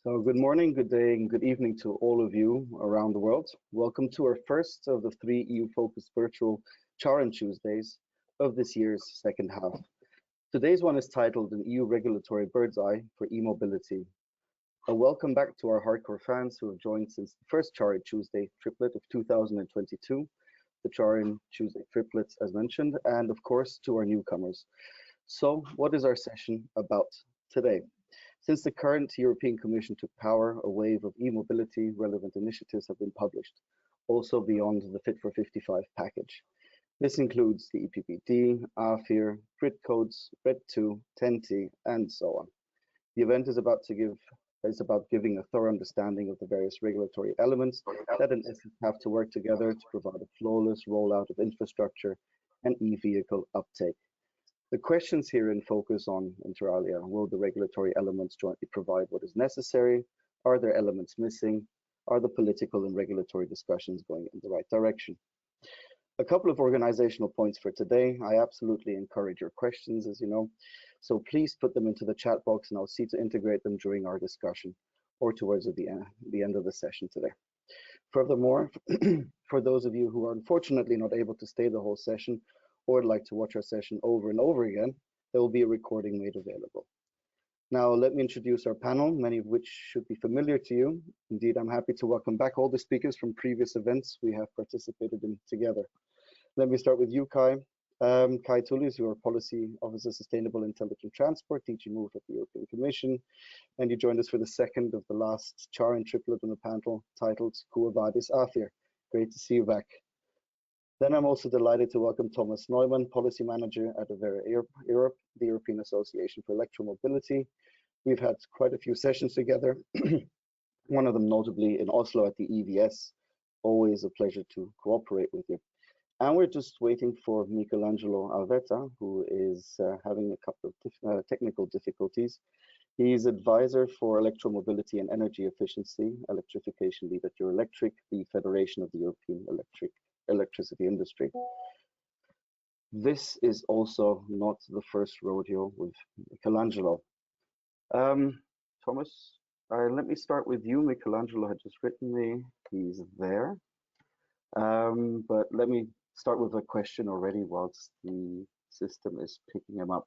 So good morning, good day, and good evening to all of you around the world. Welcome to our first of the 3 EU-focused virtual CharIN Tuesdays of this year's second half. Today's one is titled An EU Regulatory Birdseye for E-Mobility. A welcome back to our hardcore fans who have joined since the first CharIN Tuesday Triplet of 2022, the CharIN Tuesday Triplet as mentioned, and of course to our newcomers. So what is our session about today? Since the current European Commission took power, a wave of e-mobility relevant initiatives have been published, also beyond the Fit455 package. This includes the EPBD, AFIR, grid codes, RED 2, 10T, and so on. The event is about giving a thorough understanding of the various regulatory elements that in essence have to work together to provide a flawless rollout of infrastructure and e-vehicle uptake. The questions herein focus on, inter alia, will the regulatory elements jointly provide what is necessary? Are there elements missing? Are the political and regulatory discussions going in the right direction? A couple of organizational points for today. I absolutely encourage your questions, as you know, so please put them into the chat box and I'll see to integrate them during our discussion or towards the end of the session today. Furthermore, for those of you who are unfortunately not able to stay the whole session, or would like to watch our session over and over again, there will be a recording made available. Now, let me introduce our panel, many of which should be familiar to you. Indeed, I'm happy to welcome back all the speakers from previous events we have participated in together. Let me start with you, Kai. Kai Tullis, you are Policy Officer, Sustainable Intelligent Transport, DG Move at the European Commission, and you joined us for the second of the last CharIN Triplet on the panel titled Quo Vadis AFIR. Great to see you back. Then I'm also delighted to welcome Thomas Neumann, Policy Manager at AFIR Europe, the European Association for Electromobility. We've had quite a few sessions together, one of them notably in Oslo at the EVS. Always a pleasure to cooperate with you. And we're just waiting for Michelangelo Alvetta, who is having a couple of technical difficulties. He's advisor for electromobility and energy efficiency, electrification lead at Eurelectric, the Federation of the European Electricity Industry. This is also not the first rodeo with Michelangelo. Thomas, let me start with you. Michelangelo had just written me, he's there. But let me start with a question already whilst the system is picking them up.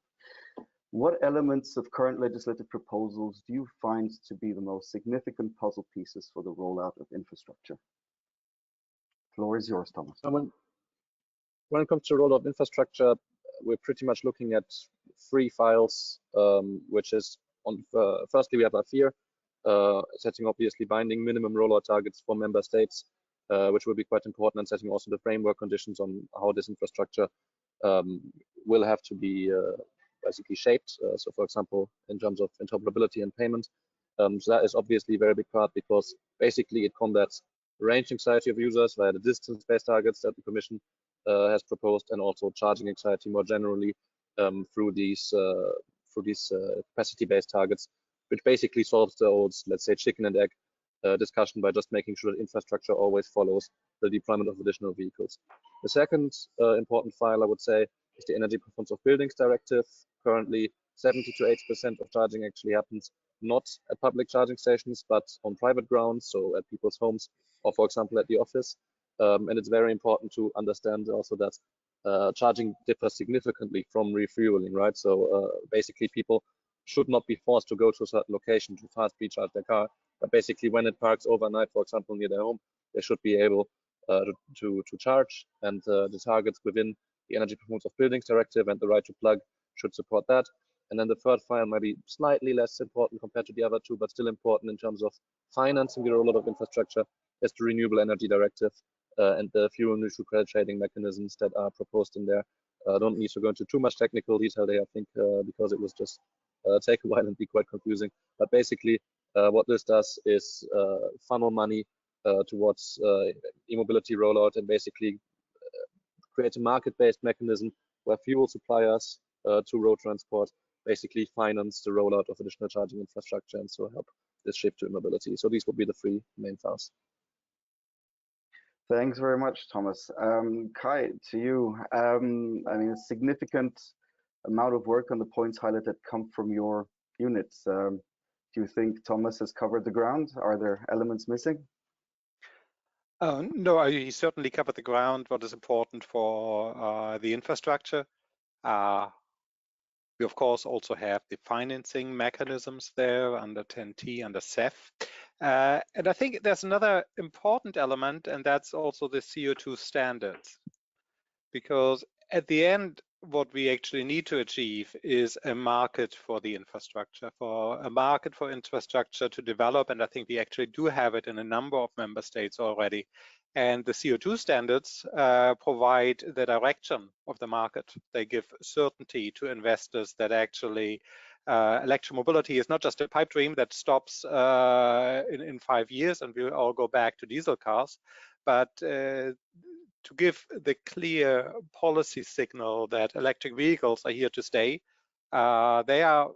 What elements of current legislative proposals do you find to be the most significant puzzle pieces for the rollout of infrastructure? Floor is yours, Thomas. When it comes to rollout of infrastructure, we're pretty much looking at 3 files, which is on firstly we have AFIR, setting obviously binding minimum rollout targets for member states, which will be quite important, and setting also the framework conditions on how this infrastructure will have to be basically shaped. So for example, in terms of interoperability and payment. So that is obviously a very big part, because basically it combats range anxiety of users via the distance-based targets that the Commission has proposed, and also charging anxiety more generally through these capacity-based targets, which basically solves the old, let's say, chicken and egg discussion by just making sure that infrastructure always follows the deployment of additional vehicles. The second important file, I would say, is the Energy Performance of Buildings Directive. Currently, 70 to 80% of charging actually happens not at public charging stations, but on private grounds, so at people's homes, or for example at the office. And it's very important to understand also that charging differs significantly from refueling, right? So basically people should not be forced to go to a certain location to fast recharge their car, but basically when it parks overnight, for example, near their home, they should be able to charge, and the targets within the Energy Performance of Buildings Directive and the right to plug should support that. And then the third file might be slightly less important compared to the other two, but still important in terms of financing the rollout of infrastructure, is the Renewable Energy Directive and the fuel neutral credit trading mechanisms that are proposed in there. I don't need to go into too much technical detail there, I think, because it was just take a while and be quite confusing. But basically, what this does is funnel money towards e-mobility rollout, and basically create a market-based mechanism where fuel suppliers to road transport basically finance the rollout of additional charging infrastructure, and so help this shift to e-mobility. So these would be the 3 main files. Thanks very much, Thomas. Kai, to you. I mean, a significant amount of work on the points highlighted come from your units. Do you think Thomas has covered the ground? Are there elements missing? No, he certainly covered the ground. What is important for the infrastructure. We, of course, also have the financing mechanisms there under 10T, under CEF. And I think there's another important element, and that's also the CO2 standards. Because at the end, what we actually need to achieve is a market for the infrastructure, for a market for infrastructure to develop. And I think we actually do have it in a number of member states already. And the CO2 standards provide the direction of the market. They give certainty to investors that actually electromobility is not just a pipe dream that stops in 5 years and we'll all go back to diesel cars, but to give the clear policy signal that electric vehicles are here to stay. We are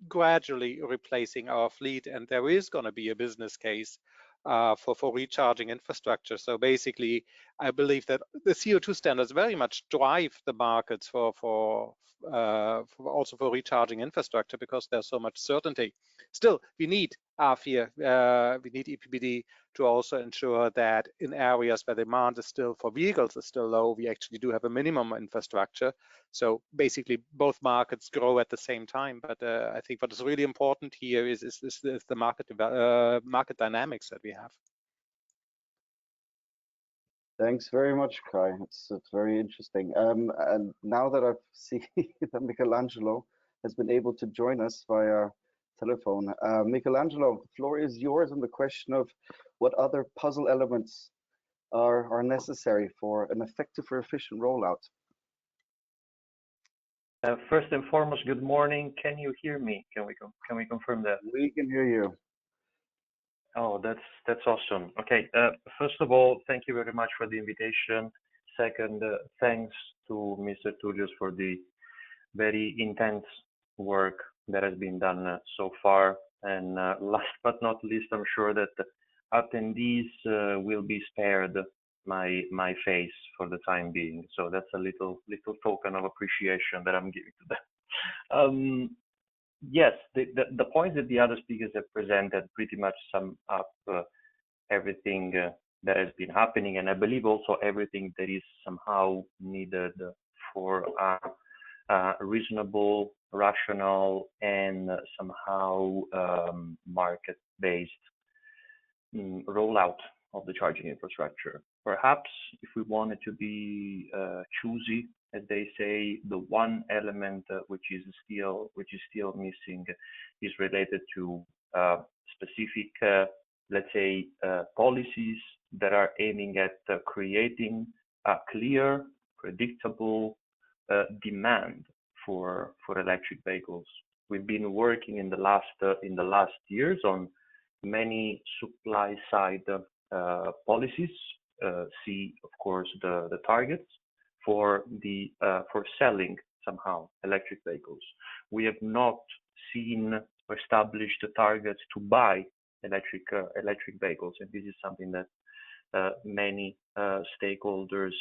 gradually replacing our fleet, and there is going to be a business case for recharging infrastructure. So basically, I believe that the CO2 standards very much drive the markets for also for recharging infrastructure, because there's so much certainty. Still, we need AFIR, we need EPBD to also ensure that in areas where demand is still for vehicles is still low, we actually do have a minimum infrastructure. So basically, both markets grow at the same time. But I think what is really important here is the market dynamics that we have. Thanks very much, Kai. It's very interesting. And now that I've seen that Michelangelo has been able to join us via telephone, Michelangelo, the floor is yours on the question of what other puzzle elements are necessary for an effective or efficient rollout. First and foremost, good morning. Can you hear me? Can we confirm that? We can hear you. Oh, that's awesome. Okay. First of all, thank you very much for the invitation. Second, thanks to Mr. Tullius for the very intense work that has been done so far. And last but not least, I'm sure that attendees will be spared my face for the time being. So that's a little token of appreciation that I'm giving to them. Yes, the points that the other speakers have presented pretty much sum up everything that has been happening, and I believe also everything that is somehow needed for a reasonable, rational, and somehow market-based rollout of the charging infrastructure. Perhaps if we wanted to be choosy, as they say, the one element which is still missing is related to specific, let's say, policies that are aiming at creating a clear, predictable demand for electric vehicles. We've been working in the last years on many supply side policies. See, of course, the targets for selling somehow electric vehicles. We have not seen or established the targets to buy electric vehicles, and this is something that many stakeholders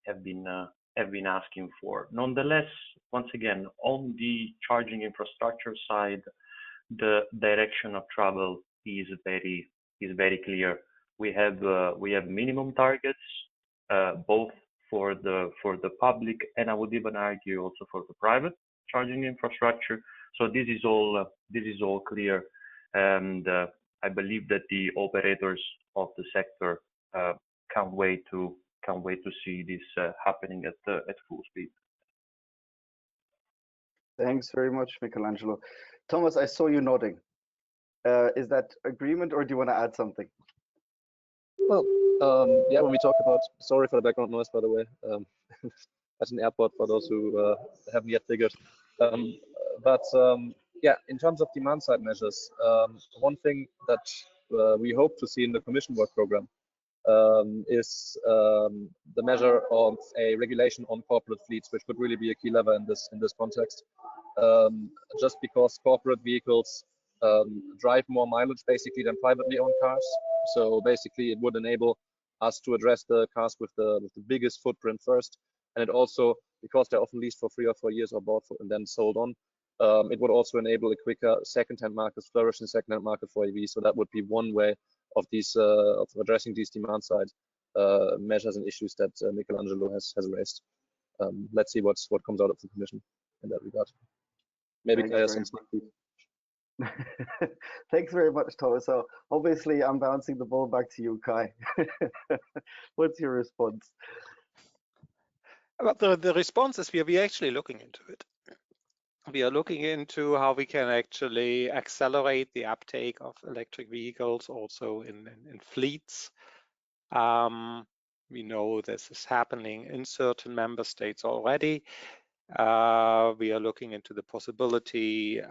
have been asking for. Nonetheless, once again, on the charging infrastructure side, the direction of travel is very clear. We have minimum targets, both for the public, and I would even argue also for the private charging infrastructure. So this is all clear, and I believe that the operators of the sector can't wait to see this happening at full speed. Thanks very much, Michelangelo. Thomas, I saw you nodding. Is that agreement, or do you want to add something? Well, yeah, when we talk about, sorry for the background noise, by the way, at an airport for those who haven't yet figured. Yeah, in terms of demand side measures, one thing that we hope to see in the Commission work program is the measure of a regulation on corporate fleets, which could really be a key lever in this context. Just because corporate vehicles drive more mileage basically than privately owned cars. So basically it would enable us to address the cars with the biggest footprint first. And it also, because they're often leased for 3 or 4 years or bought for, and then sold on, It would also enable a quicker second-hand market, flourishing second-hand market for EVs. So that would be one way of these of addressing these demand-side measures and issues that Michelangelo has raised. Let's see what comes out of the Commission in that regard. Maybe Kai has some sneak peek. Thanks very much, Thomas. So obviously, I'm bouncing the ball back to you, Kai. What's your response? Well, the response is we are actually looking into it. We are looking into how we can actually accelerate the uptake of electric vehicles also in fleets. We know this is happening in certain member states already. We are looking into the possibility,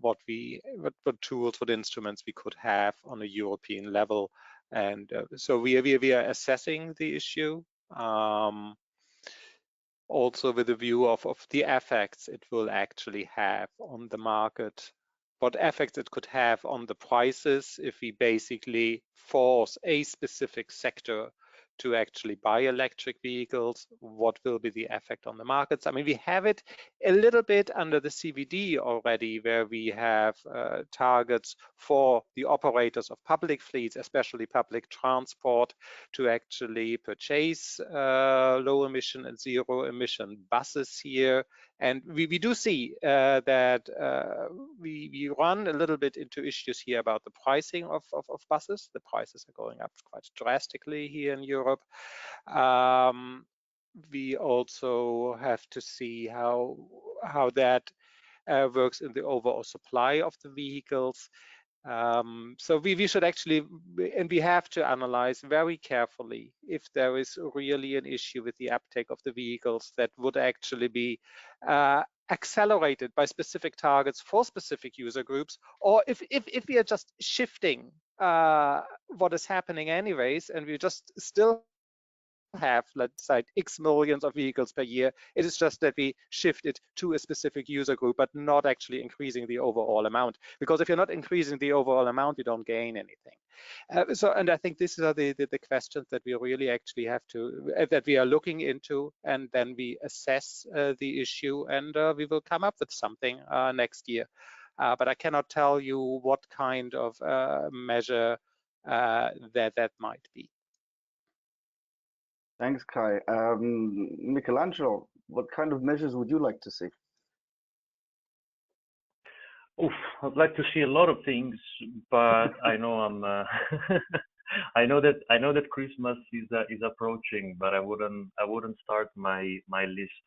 what tools, what instruments we could have on a European level. And so we are assessing the issue. Also with a view of the effects it will actually have on the market, what effects it could have on the prices if we basically force a specific sector to actually buy electric vehicles, what will be the effect on the markets? I mean, we have it a little bit under the CVD already, where we have targets for the operators of public fleets, especially public transport, to actually purchase low emission and zero emission buses here. And we do see that we run a little bit into issues here about the pricing of buses. The prices are going up quite drastically here in Europe. We also have to see how that works in the overall supply of the vehicles. So we should actually, and we have to analyze very carefully if there is really an issue with the uptake of the vehicles that would actually be accelerated by specific targets for specific user groups, or if we are just shifting what is happening anyways, and we just still have, let's say, X millions of vehicles per year. It is just that we shift it to a specific user group, but not actually increasing the overall amount. Because if you're not increasing the overall amount, you don't gain anything. And I think these are the questions that we really actually have to, that we are looking into, and then we assess the issue, and we will come up with something next year. But I cannot tell you what kind of measure that might be. Thanks, Kai. Michelangelo, what kind of measures would you like to see? Oof, I'd like to see a lot of things, but I know I know that Christmas is approaching, but I wouldn't start my list.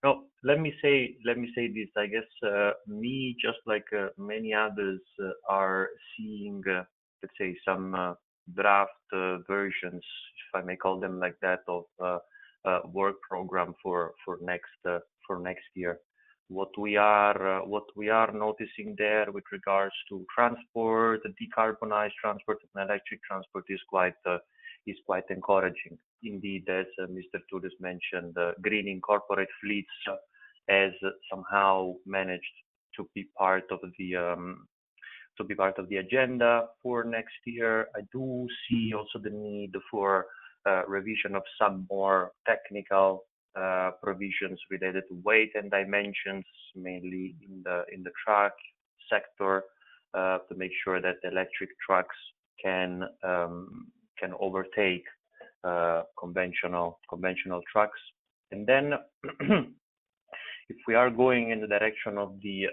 No, let me say this. I guess me, just like many others, are seeing, let's say, some draft versions, if I may call them like that, of work program for next year. What we are noticing there with regards to transport, decarbonized transport and electric transport is quite encouraging. Indeed, as Mr. Toulouse mentioned, greening corporate fleets has somehow managed to be part of the agenda for next year. I do see also the need for revision of some more technical provisions related to weight and dimensions, mainly in the truck sector, to make sure that electric trucks can overtake conventional trucks. And then, if we are going in the direction of the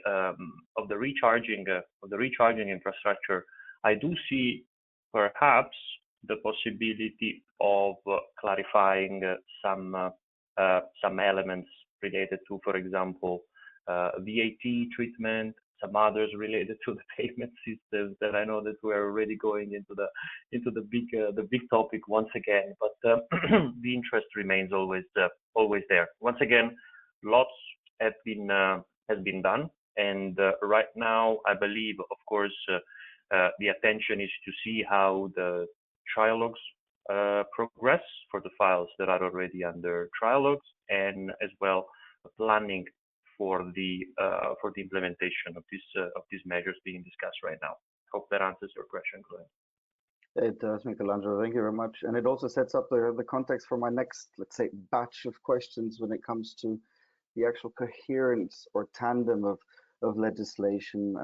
recharging infrastructure, I do see perhaps the possibility of clarifying some elements related to, for example, VAT treatment, some others related to the payment systems that I know that we're already going into the big topic once again. But the interest remains always there. Once again, lots has been done, and right now I believe, of course, the attention is to see how the trialogues progress for the files that are already under trialogues, and as well planning for the implementation of these measures being discussed right now. Hope that answers your question, Chloe. It does, Michelangelo. Thank you very much. And it also sets up the context for my next, let's say, batch of questions when it comes to the actual coherence or tandem of legislation.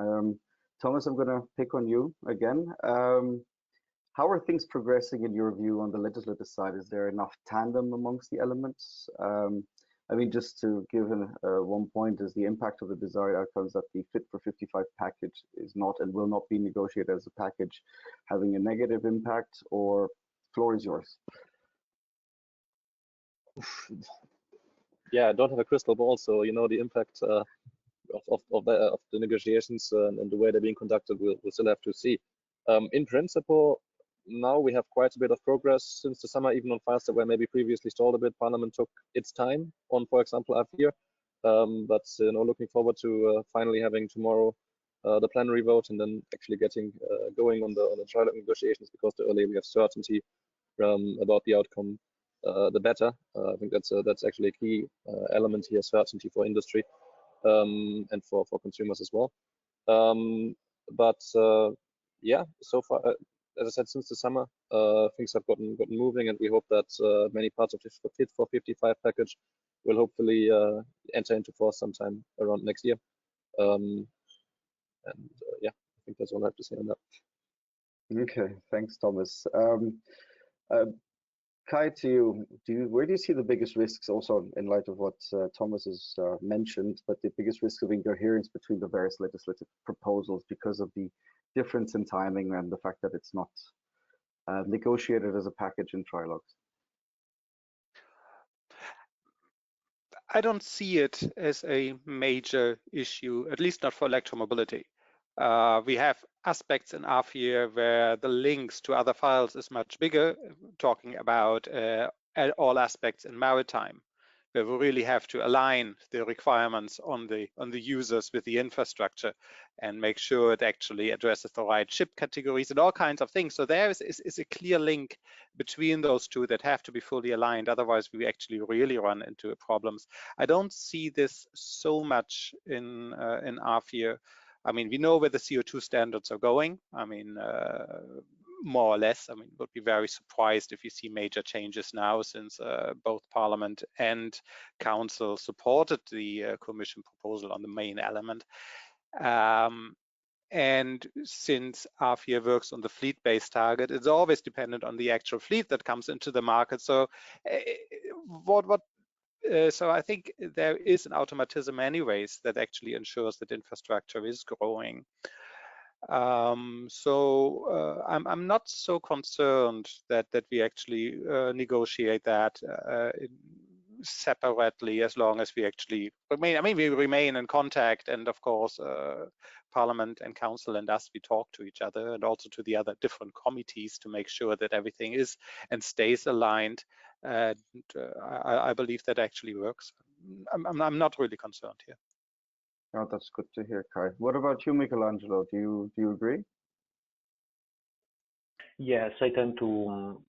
Thomas, I'm going to pick on you again. How are things progressing in your view on the legislative side? Is there enough tandem amongst the elements? I mean, just to give one point, is the impact of the desired outcomes that the Fit for 55 package is not and will not be negotiated as a package having a negative impact, or floor is yours? Yeah, I don't have a crystal ball, so the impact of the negotiations and the way they're being conducted, we'll still have to see. In principle, now we have quite a bit of progress since the summer, even on files that were maybe previously stalled a bit. Parliament took its time on, for example, AFIR. But looking forward to finally having tomorrow the plenary vote and then actually getting going on the trilogue negotiations, because the earlier we have certainty about the outcome, the better. I think that's actually a key element here, certainty for industry and for consumers as well. Yeah, so far, as I said, since the summer, things have gotten moving, and we hope that many parts of the Fit for 55 package will hopefully enter into force sometime around next year. Yeah, I think that's all I have to say on that. Okay, thanks, Thomas. Kai, to you, where do you see the biggest risks, also in light of what Thomas has mentioned, but the biggest risk of incoherence between the various legislative proposals because of the difference in timing and the fact that it's not negotiated as a package in trilogues? I don't see it as a major issue, at least not for electromobility. We have aspects in AFIR where the links to other files is much bigger, talking about all aspects in maritime, where we really have to align the requirements on the users with the infrastructure and make sure it actually addresses the right ship categories and all kinds of things. So there is a clear link between those two that have to be fully aligned. Otherwise, we actually really run into problems. I don't see this so much in AFIR. I mean, we know where the CO2 standards are going. I mean, more or less. I mean, would be very surprised if you see major changes now, since both Parliament and Council supported the Commission proposal on the main element. And since AFIR works on the fleet-based target, it's always dependent on the actual fleet that comes into the market. So so I think there is an automatism anyways that actually ensures that infrastructure is growing. I'm not so concerned that we actually negotiate that separately, as long as we actually remain. I mean, we remain in contact, and of course, Parliament and Council and us, we talk to each other and also to the other different committees to make sure that everything is and stays aligned. And I believe that actually works. I'm not really concerned here. Oh, that's good to hear, Kai. What about you, Michelangelo? Do you agree? Yes, I tend to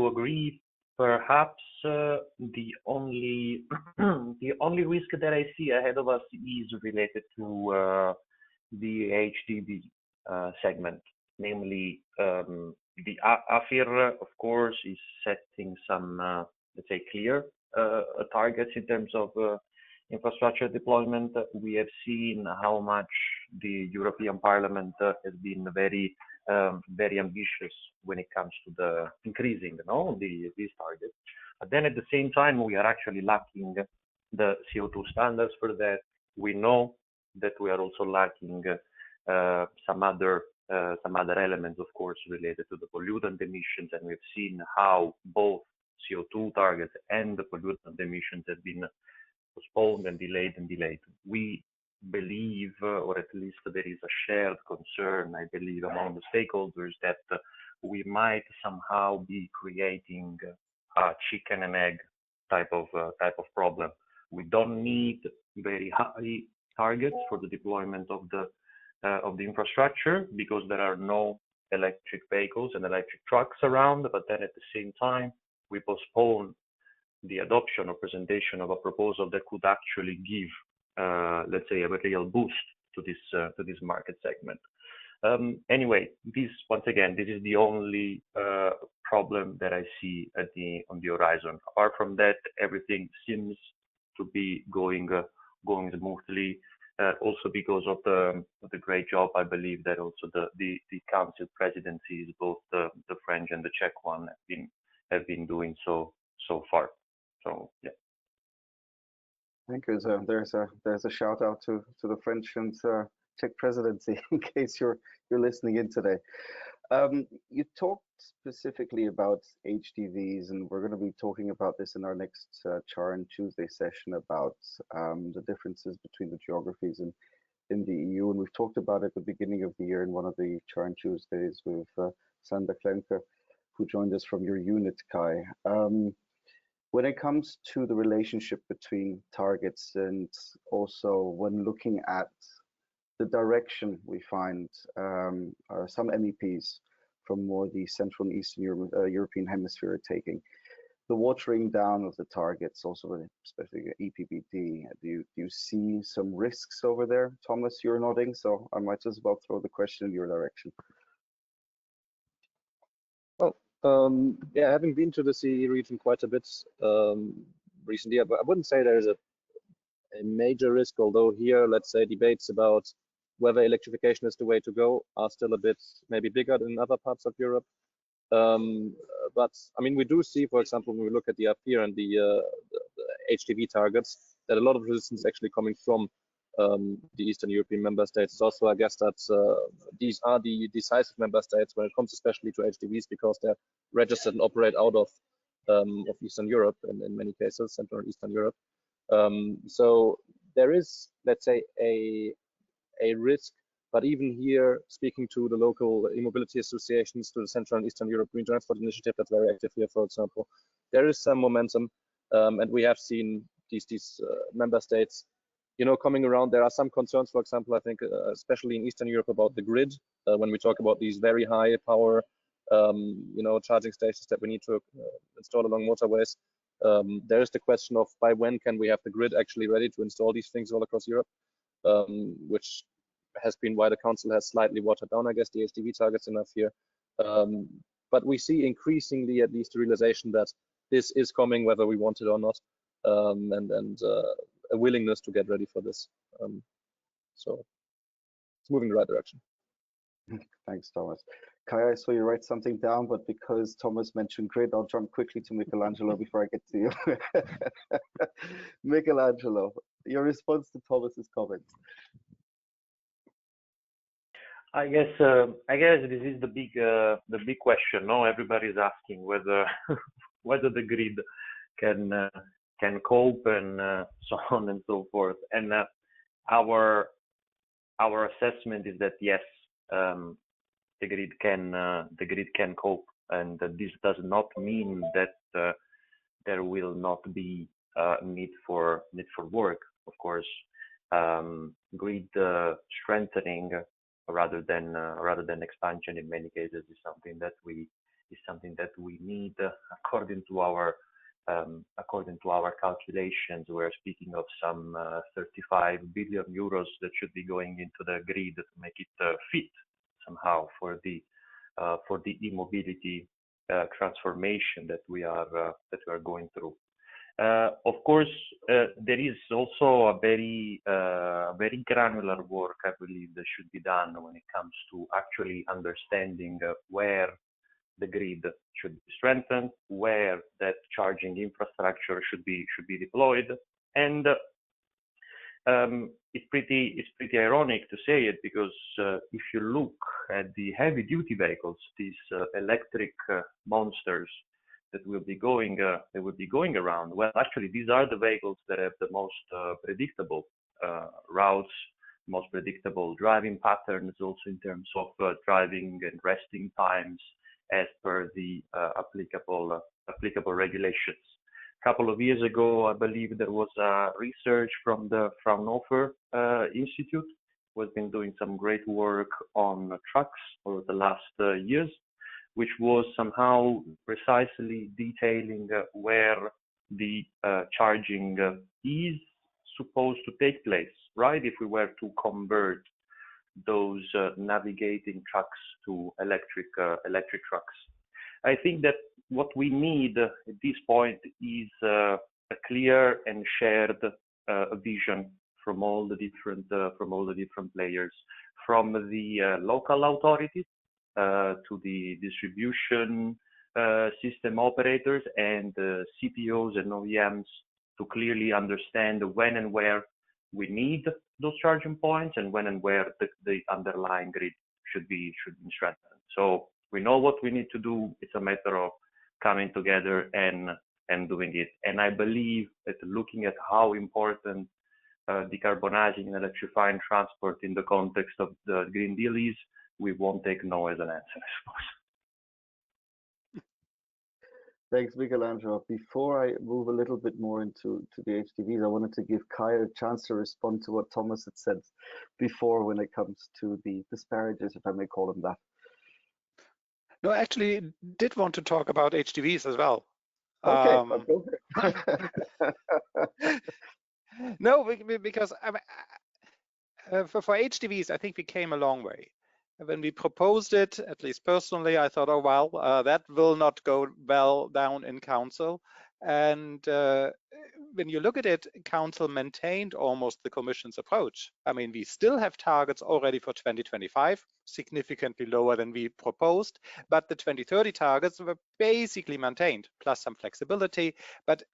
agree. Perhaps the only the only risk that I see ahead of us is related to the HDB segment, namely the AFIR, of course, is setting some let's say clear targets in terms of infrastructure deployment. We have seen how much the European Parliament has been very ambitious when it comes to the increasing these targets. But then at the same time, we are actually lacking the CO2 standards for that. We know that we are also lacking some other elements, of course, related to the pollutant emissions, and we've seen how both CO2 targets and the pollutant emissions have been postponed and delayed. We believe, or at least there is a shared concern, I believe, among the stakeholders that we might somehow be creating a chicken and egg type of problem. We don't need very high targets for the deployment of the infrastructure, because there are no electric vehicles and electric trucks around. But then at the same time, we postpone the adoption or presentation of a proposal that could actually give, let's say, a real boost to this market segment. Anyway, once again, this is the only problem that I see on the horizon. Apart from that, everything seems to be going smoothly. Also because of the great job, I believe that also the council presidencies, both the French and the Czech one, have been doing so far. So yeah. Thank you. So there's a shout out to the French and Czech presidency in case you're listening in today. You talked specifically about HDVs, and we're going to be talking about this in our next CharIN Tuesday session about the differences between the geographies in the EU. And we've talked about it at the beginning of the year in one of the CharIN Tuesdays with Sander Klemke, who joined us from your unit, Kai. When it comes to the relationship between targets and also when looking at the direction we find some MEPs from more the Central and Eastern European hemisphere are taking, the watering down of the targets, also especially EPBD, do you see some risks over there? Thomas, you're nodding, so I might as well throw the question in your direction. Well, yeah, having been to the CE region quite a bit recently, I wouldn't say there is a major risk, although here, let's say, debates about whether electrification is the way to go are still a bit maybe bigger than in other parts of Europe. But I mean, we do see, for example, when we look at the AFIR and the HDV targets, that a lot of resistance actually coming from the Eastern European member states. Also, I guess that these are the decisive member states when it comes especially to HDVs, because they're registered and operate out of Eastern Europe in many cases, Central and Eastern Europe. So there is, let's say, a risk, but even here, speaking to the local e-mobility associations, to the Central and Eastern Europe Green Transport Initiative that's very active here, for example, there is some momentum, and we have seen these member states, you know, coming around. There are some concerns, for example, I think, especially in Eastern Europe, about the grid, when we talk about these very high power, you know, charging stations that we need to install along motorways. There is the question of by when can we have the grid actually ready to install these things all across Europe, which has been why the council has slightly watered down, I guess, the HDV targets enough here. But we see increasingly, at least, the realization that this is coming, whether we want it or not, and a willingness to get ready for this. So it's moving in the right direction. Thanks, Thomas. Kai, I saw you write something down, but because Thomas mentioned grid, I'll jump quickly to Michelangelo before I get to you. Michelangelo, your response to Thomas's comments. I guess this is the big question. No, everybody's asking whether whether the grid can cope and so on and so forth. And our assessment is that yes, the grid can cope, and this does not mean that there will not be need for work. Of course, grid strengthening rather than expansion in many cases is something that we need according to our calculations. We're speaking of some 35 billion euros that should be going into the grid to make it fit somehow for the e-mobility transformation that we are going through. Of course, there is also a very granular work, I believe, that should be done when it comes to actually understanding where the grid should be strengthened, where that charging infrastructure should be deployed, and it's pretty ironic to say it, because if you look at the heavy-duty vehicles, these electric monsters that will be going around. Well, actually, these are the vehicles that have the most predictable routes, most predictable driving patterns, also in terms of driving and resting times, as per the applicable regulations. A couple of years ago, I believe there was research from the Fraunhofer Institute, who has been doing some great work on trucks over the last years, which was somehow precisely detailing where the charging is supposed to take place, right? If we were to convert those navigating trucks to electric trucks. I think that what we need at this point is a clear and shared vision from all the different players, from the local authorities to the distribution system operators and CPOs and OEMs, to clearly understand when and where we need those charging points and when and where the underlying grid should be strengthened. So we know what we need to do. It's a matter of coming together and doing it. And I believe that looking at how important decarbonizing and electrifying transport in the context of the Green Deal is, we won't take no as an answer, I suppose. Thanks, Michelangelo. Before I move a little bit more into the HDVs, I wanted to give Kai a chance to respond to what Thomas had said before when it comes to the disparages, if I may call them that. No, I actually did want to talk about HDVs as well. Okay, let's go for it. No, because for HDVs, I think we came a long way. When we proposed it, at least personally, I thought, oh, well, that will not go well down in council. And when you look at it, council maintained almost the commission's approach. I mean, we still have targets already for 2025, significantly lower than we proposed, but the 2030 targets were basically maintained, plus some flexibility. But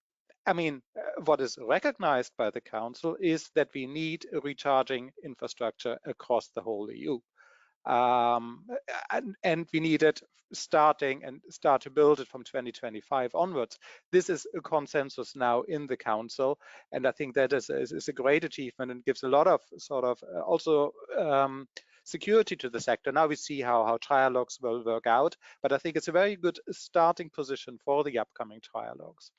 I mean, what is recognized by the council is that we need a recharging infrastructure across the whole EU. And we need it start to build it from 2025 onwards. This is a consensus now in the council, and I think that is a great achievement and gives a lot of sort of also security to the sector. Now we see how trialogues will work out, but I think it's a very good starting position for the upcoming trialogues.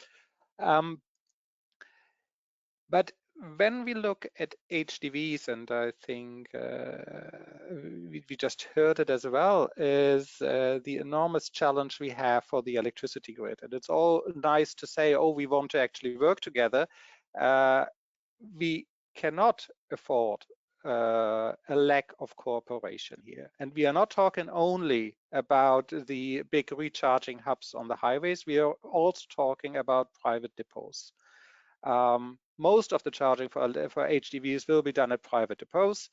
But when we look at HDVs, and I think we just heard it as well, is the enormous challenge we have for the electricity grid. And it's all nice to say, oh, we want to actually work together. We cannot afford a lack of cooperation here. And we are not talking only about the big recharging hubs on the highways. We are also talking about private depots. Most of the charging for HDVs will be done at private depots,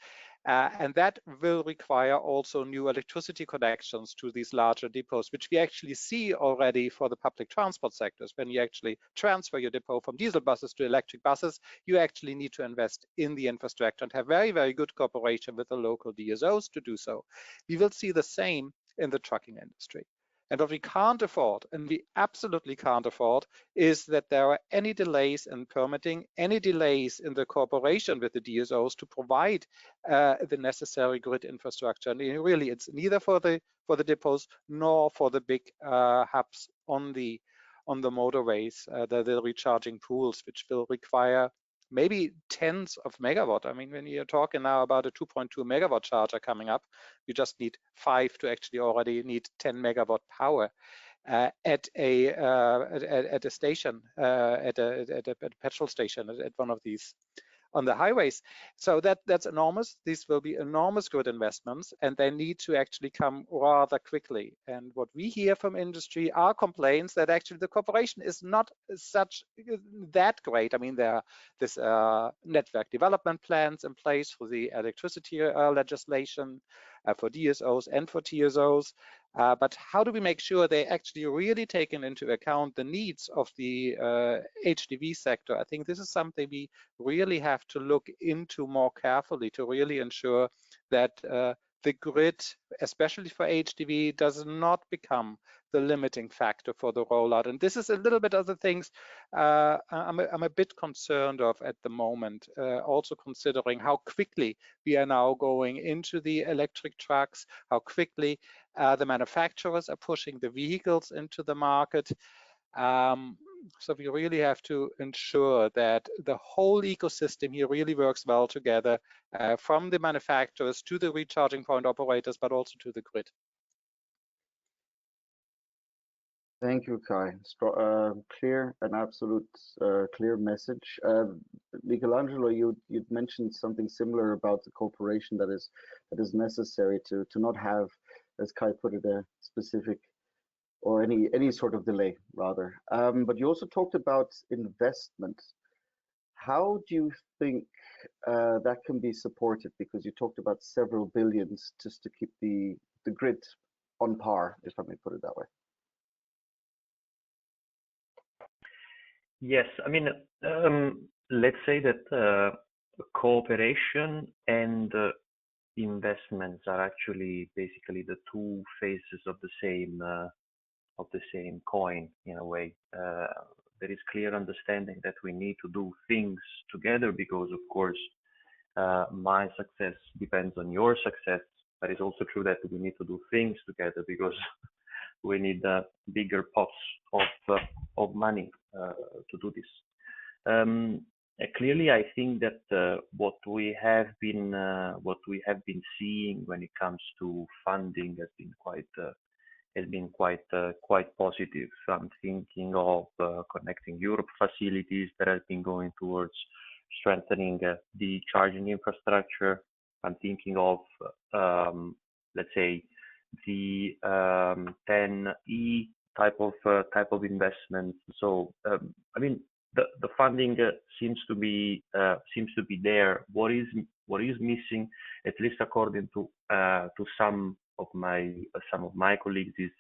and that will require also new electricity connections to these larger depots, which we actually see already for the public transport sectors. When you actually transfer your depot from diesel buses to electric buses, you actually need to invest in the infrastructure and have very, very good cooperation with the local DSOs to do so. We will see the same in the trucking industry. And what we can't afford, and we absolutely can't afford, is that there are any delays in permitting, any delays in the cooperation with the DSOs to provide the necessary grid infrastructure. And really, it's neither for the depots nor for the big hubs on the motorways, the recharging pools, which will require maybe tens of megawatt. I mean, when you're talking now about a 2.2 megawatt charger coming up, you just need 5 to actually already need 10 megawatt power at a station, at a petrol station, at one of these on the highways. So that's enormous. These will be enormous grid investments, and they need to actually come rather quickly. And what we hear from industry are complaints that actually the cooperation is not that great. I mean, there are this network development plans in place for the electricity legislation, for DSOs and for TSOs. But how do we make sure they actually really taken into account the needs of the HDV sector? I think this is something we really have to look into more carefully to really ensure that the grid, especially for HDV, does not become the limiting factor for the rollout. And this is a little bit of the things I'm a bit concerned of at the moment, also considering how quickly we are now going into the electric trucks, how quickly the manufacturers are pushing the vehicles into the market. So we really have to ensure that the whole ecosystem here really works well together, from the manufacturers to the recharging point operators, but also to the grid. Thank you, Kai. Clear, an absolute clear message. Michelangelo, you'd mentioned something similar about the cooperation that is necessary to not have, as Kai put it, a specific or any sort of delay rather. But you also talked about investment. How do you think that can be supported? Because you talked about several billions just to keep the grid on par, if I may put it that way. Yes, I mean, let's say that cooperation and investments are actually basically the two faces of the same coin in a way. There is clear understanding that we need to do things together because, of course, my success depends on your success. But it's also true that we need to do things together because we need bigger pots of money to do this. Clearly, I think that what we have been seeing when it comes to funding has been quite positive. So I'm thinking of Connecting Europe facilities that have been going towards strengthening the charging infrastructure. I'm thinking of let's say the 10E type of investment. So I mean the funding seems to be there. What is missing, at least according to some of my colleagues, is,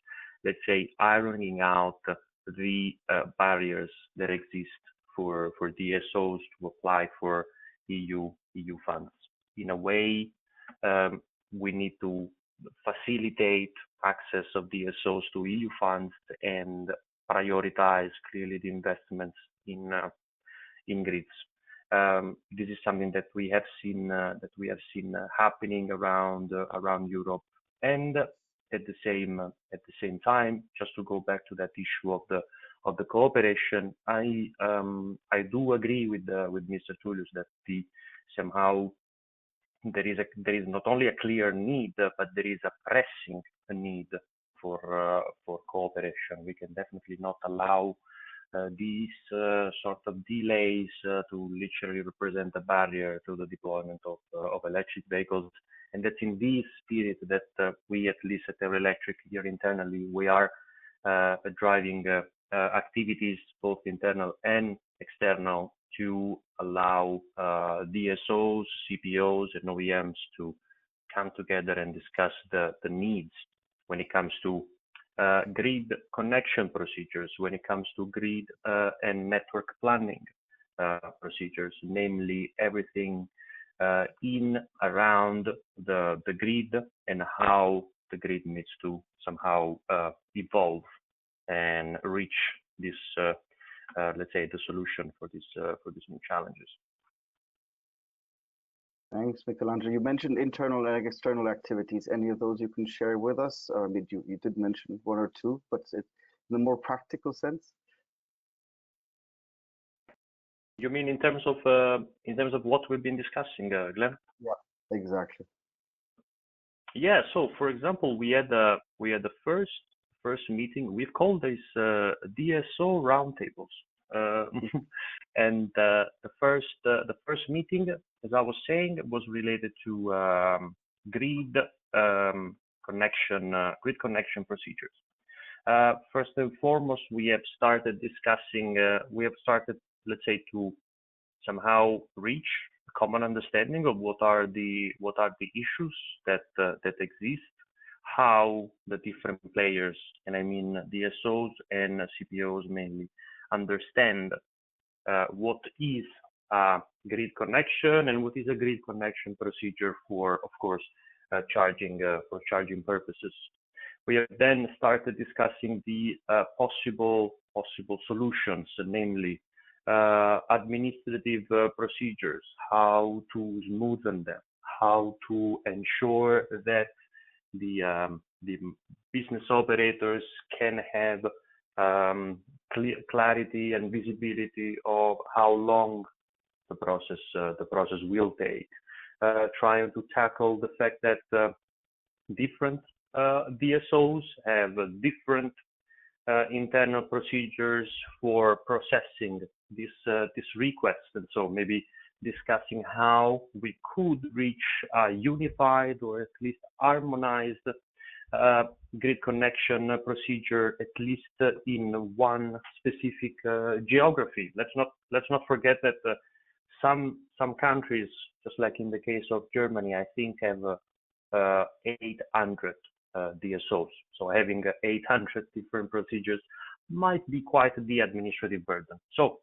let's say, ironing out the barriers that exist for DSOs to apply for EU funds. In a way, we need to facilitate access of DSOs to EU funds and prioritize clearly the investments in grids. This is something that we have seen happening around Europe, and at the same time, just to go back to that issue of the cooperation, I do agree with Mr. Tullius that somehow there is not only a clear need, but there is a pressing need for cooperation. We can definitely not allow these sort of delays to literally represent a barrier to the deployment of electric vehicles. And that's in this spirit that we, at least at Electric here internally, we are driving activities, both internal and external, to allow DSOs, CPOs, and OEMs to come together and discuss the needs when it comes to grid connection procedures, when it comes to grid and network planning procedures, namely everything in around the grid and how the grid needs to somehow evolve and reach this, let's say, the solution for these new challenges. Thanks, Michelangelo. You mentioned internal and external activities. Any of those you can share with us? I mean, you did mention one or two, but in a more practical sense. You mean in terms of what we've been discussing, Glenn? Yeah, exactly. Yeah. So, for example, we had the first meeting. We've called this DSO roundtables. And the first meeting, as I was saying, was related to grid connection procedures. First and foremost, we have started discussing. Let's say, to somehow reach a common understanding of what are the issues that exist, how the different players, and I mean DSOs and CPOs mainly, understand what is a grid connection and what is a grid connection procedure for, of course, charging purposes. We have then started discussing the possible solutions, namely administrative procedures, how to smoothen them, how to ensure that the business operators can have clarity and visibility of how long the process will take. Trying to tackle the fact that different DSOs have different internal procedures for processing this request, and so maybe discussing how we could reach a unified or at least harmonized grid connection procedure, at least in one specific geography. Let's not forget that some countries, just like in the case of Germany, I think have 800 DSOs. So having 800 different procedures might be quite the administrative burden. So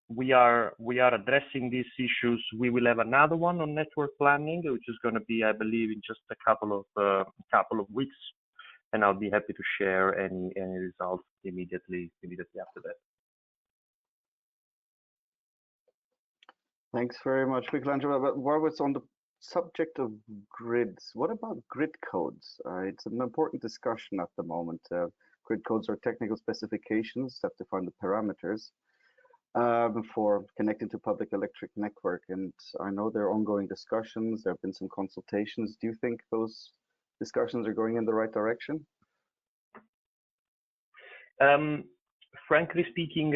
we are addressing these issues. We will have another one on network planning, which is going to be, I believe, in just a couple of weeks, and I'll be happy to share any results immediately after that. Thanks very much, Michelangelo. But while it's on the subject of grids, what about grid codes? It's an important discussion at the moment. Grid codes are technical specifications that define the parameters for connecting to public electric network. And I know there are ongoing discussions. There have been some consultations. Do you think those discussions are going in the right direction? Frankly speaking,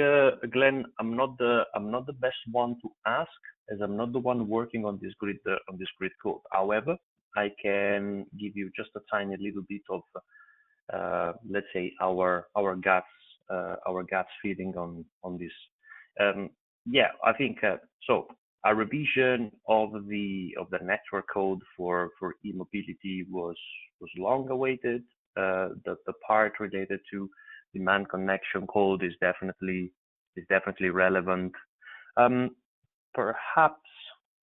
Glenn, I'm not the best one to ask, as I'm not the one working on this grid code. However, I can give you just a tiny little bit of, let's say, our guts feeling on this. Yeah, I think so. A revision of the network code for e-mobility was long awaited. The part related to demand connection code is definitely relevant. Perhaps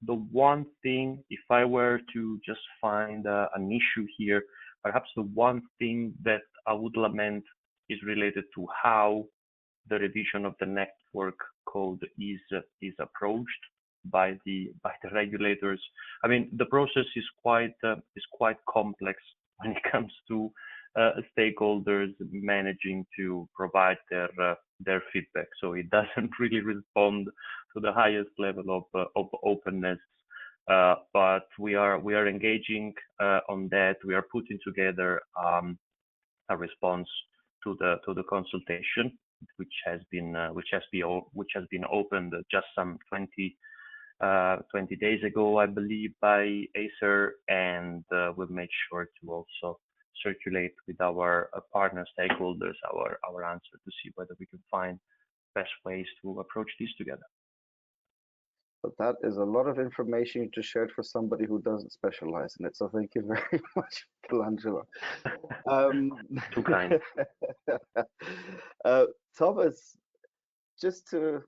the one thing, if I were to just find an issue here, perhaps the one thing that I would lament is related to how the revision of the network code is approached by the regulators. I mean, the process is quite complex when it comes to stakeholders managing to provide their feedback. So it doesn't really respond to the highest level of openness. But we are engaging on that. We are putting together a response to the consultation, which has been opened just some 20 days ago, I believe, by AFIR, and we'll make sure to also circulate with our partner stakeholders our answer to see whether we can find best ways to approach this together. But that is a lot of information you just shared for somebody who doesn't specialize in it. So thank you very much, Michelangelo. Too kind. Thomas, just to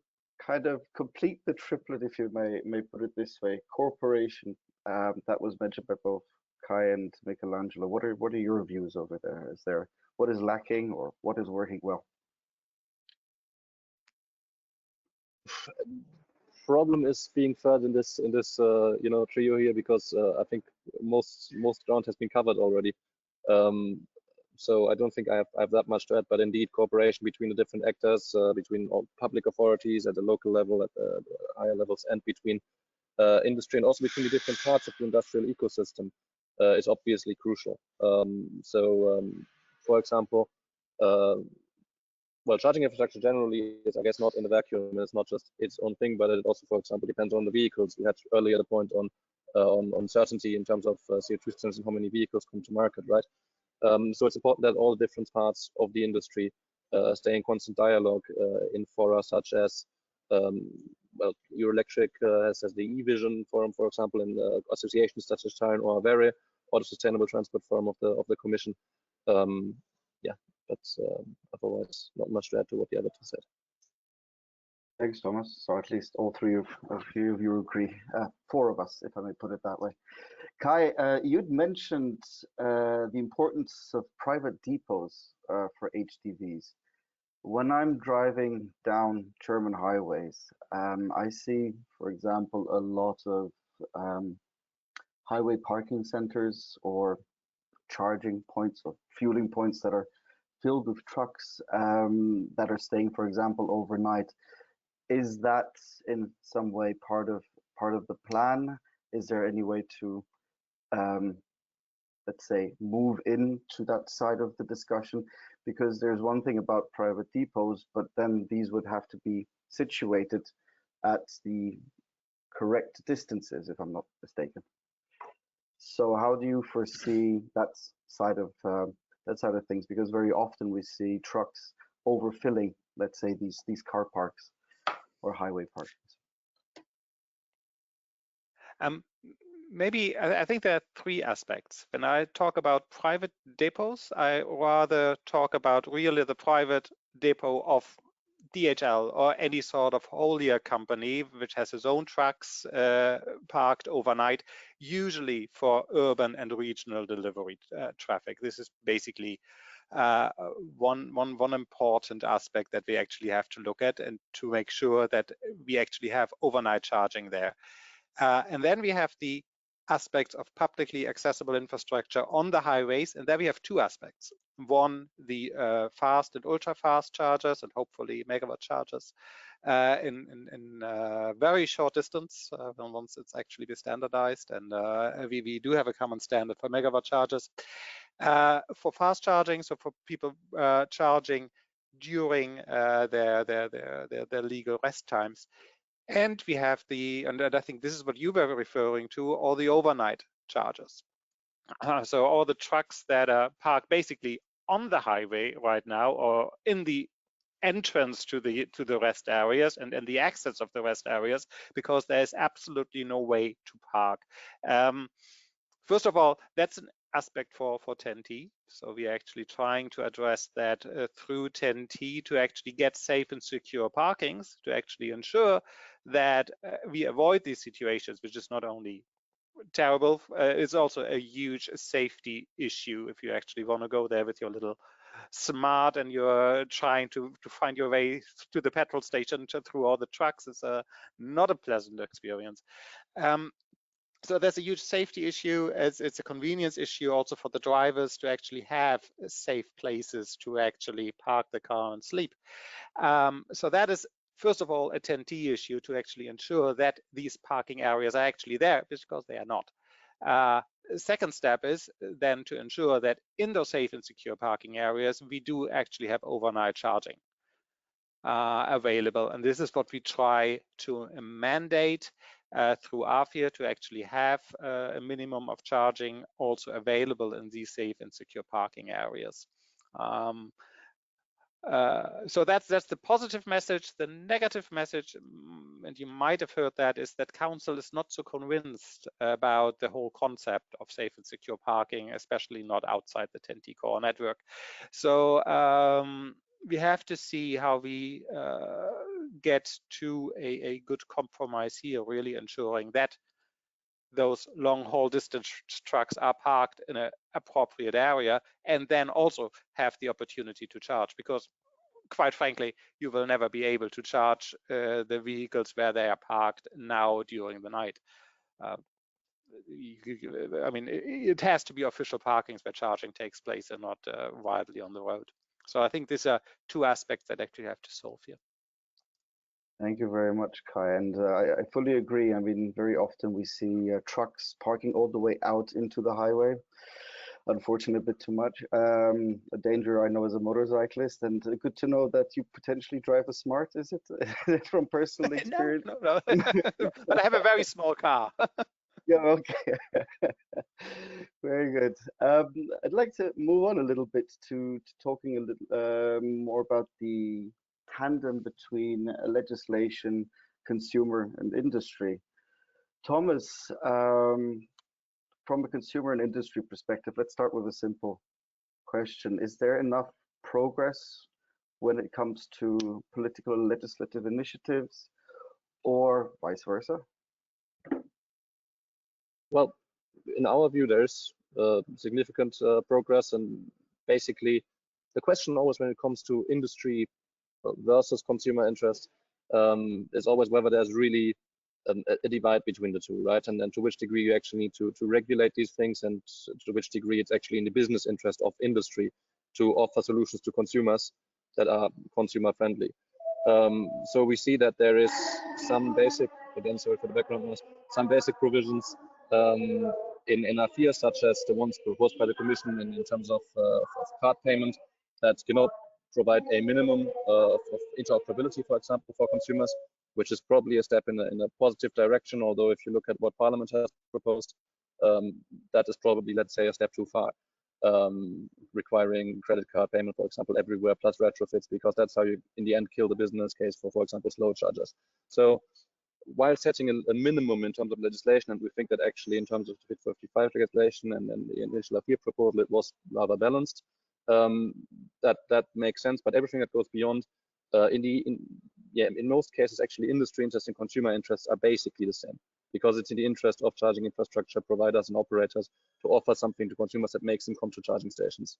kind of complete the triplet, if you may put it this way, cooperation, that was mentioned by both Kai and Michelangelo. What are your views over there? Is there what is lacking or what is working well? Problem is being third in this trio here, because I think most ground has been covered already. So I don't think I have that much to add, but indeed cooperation between the different actors, between all public authorities at the local level, at the higher levels, and between industry, and also between the different parts of the industrial ecosystem is obviously crucial. For example, well, charging infrastructure generally is, I guess, not in a vacuum. It's not just its own thing, but it also, for example, depends on the vehicles. We had earlier the point on certainty in terms of CO2 standards and how many vehicles come to market, right? So it's important that all different parts of the industry stay in constant dialogue in fora such as, well, Euroelectric has the e-Vision Forum, for example, in associations such as CharIN or AFIR, or the Sustainable Transport Forum of the Commission. Yeah, but otherwise not much to add to what the other two said. Thanks, Thomas. So at least all three of you agree. Four of us, if I may put it that way. Kai, you'd mentioned the importance of private depots for HDVs. When I'm driving down German highways, I see, for example, a lot of highway parking centers or charging points or fueling points that are filled with trucks that are staying, for example, overnight. Is that in some way part of the plan? Is there any way to, let's say, move into that side of the discussion? Because there's one thing about private depots, but then these would have to be situated at the correct distances, if I'm not mistaken. So how do you foresee that side of things? Because very often we see trucks overfilling, let's say, these car parks or highway parks. Maybe I think there are three aspects. When I talk about private depots, I rather talk about really the private depot of DHL or any sort of haulier company which has its own trucks parked overnight, usually for urban and regional delivery traffic. This is basically one important aspect that we actually have to look at, and to make sure that we actually have overnight charging there. And then we have the aspects of publicly accessible infrastructure on the highways, and there we have two aspects. One, the fast and ultra fast chargers, and hopefully megawatt chargers in very short distance once it's actually be standardized, and we do have a common standard for megawatt chargers for fast charging, so for people charging during their legal rest times. And we have and I think this is what you were referring to, all the overnight chargers. So all the trucks that are parked basically on the highway right now, or in the entrance to the rest areas and the exits of the rest areas, because there is absolutely no way to park. First of all, that's an aspect for 10T. So we are actually trying to address that through 10T to actually get safe and secure parkings, to actually ensure that we avoid these situations, which is not only terrible, it's also a huge safety issue if you actually want to go there with your little smart and you're trying to find your way to the petrol station through all the trucks. It's not a pleasant experience. So there's a huge safety issue. It's a convenience issue also for the drivers to actually have safe places to actually park the car and sleep. So that is, first of all, a 10T issue, to actually ensure that these parking areas are actually there, because they are not. Second step is then to ensure that in those safe and secure parking areas, we do actually have overnight charging available. And this is what we try to mandate through AFIR, to actually have a minimum of charging also available in these safe and secure parking areas. So that's the positive message. The negative message, and you might have heard that, is that Council is not so convinced about the whole concept of safe and secure parking, especially not outside the 10T core network. So we have to see how we get to a good compromise here, really ensuring that those long haul distance trucks are parked in an appropriate area, and then also have the opportunity to charge, because quite frankly, you will never be able to charge the vehicles where they are parked now during the night. I mean, it has to be official parkings where charging takes place and not widely on the road. So I think these are two aspects that actually have to solve here. Thank you very much, Kai. And I fully agree. I mean, very often we see trucks parking all the way out into the highway. Unfortunately, a bit too much. A danger I know as a motorcyclist, and good to know that you potentially drive a Smart, is it? From personal experience? No. But I have a very small car. Yeah, okay. Very good. I'd like to move on a little bit to talking a little more about the tandem between legislation, consumer, and industry. Thomas, from a consumer and industry perspective, let's start with a simple question. Is there enough progress when it comes to political and legislative initiatives, or vice versa? Well, in our view, there's significant progress, and basically the question always when it comes to industry versus consumer interest is always whether there's really a divide between the two, right? And then to which degree you actually need to regulate these things, and to which degree it's actually in the business interest of industry to offer solutions to consumers that are consumer friendly. So we see that there is some basic, again, sorry for the background noise, some basic provisions in AFIR, such as the ones proposed by the Commission in terms of card payment, that provide a minimum of interoperability, for example, for consumers, which is probably a step in a positive direction. Although if you look at what Parliament has proposed, that is probably, let's say, a step too far. Requiring credit card payment, for example, everywhere, plus retrofits, because that's how you, in the end, kill the business case for example, slow chargers. So while setting a minimum in terms of legislation, and we think that actually in terms of the Fitfor55 legislation and then the initial AFIR proposal, it was rather balanced. That makes sense, but everything that goes beyond, in most cases, actually, industry interests and consumer interests are basically the same, because it's in the interest of charging infrastructure providers and operators to offer something to consumers that makes them come to charging stations.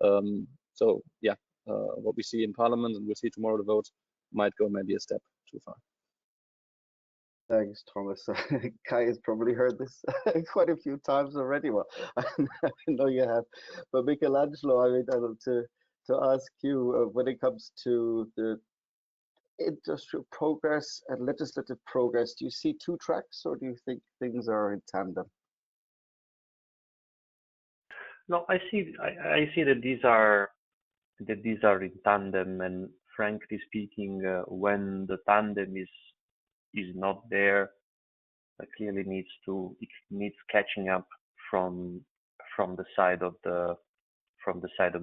So yeah, what we see in Parliament, and we'll see tomorrow the vote, might go maybe a step too far. Thanks, Thomas. Kai has probably heard this quite a few times already. Well, I know you have. But Michelangelo, I mean, to ask you, when it comes to the industrial progress and legislative progress, do you see two tracks, or do you think things are in tandem? No, I see that these are in tandem, and frankly speaking, when the tandem is not there, clearly needs catching up from the side of the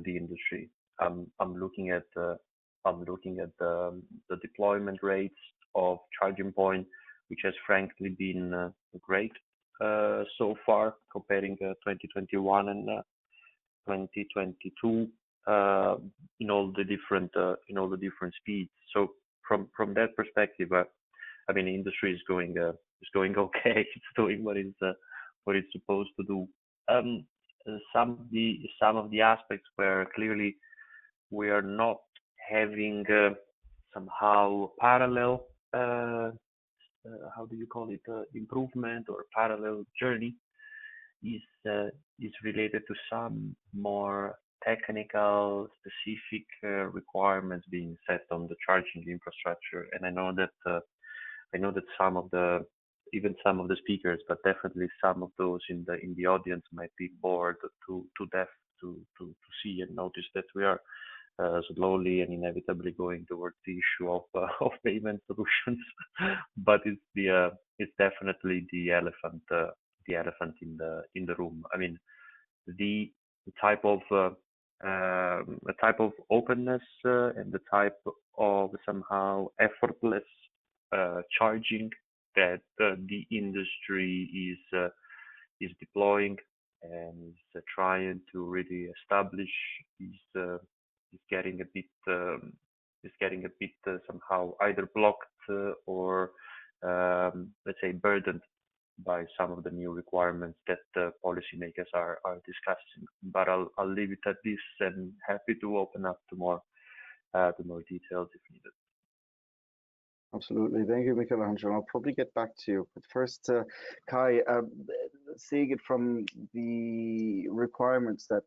industry. I'm looking at the deployment rates of charging point, which has frankly been great so far, comparing 2021 and 2022 in all the different speeds. So from that perspective, I mean, the industry is going okay. It's doing what it's supposed to do. Some of the aspects where clearly we are not having somehow parallel, how do you call it, improvement or parallel journey, is related to some more technical, specific requirements being set on the charging infrastructure. And I know that some of the speakers, but definitely some of those in the audience might be bored to death to see and notice that we are slowly and inevitably going towards the issue of payment solutions. But it's definitely the elephant in the room. I mean, the type of openness and the type of somehow effortless charging that the industry is deploying and is trying to really establish is getting a bit somehow either blocked or let's say burdened by some of the new requirements that policymakers are discussing. But I'll leave it at this, and happy to open up to more details if needed. Absolutely. Thank you, Michelangelo. I'll probably get back to you. But first, Kai, seeing it from the requirements that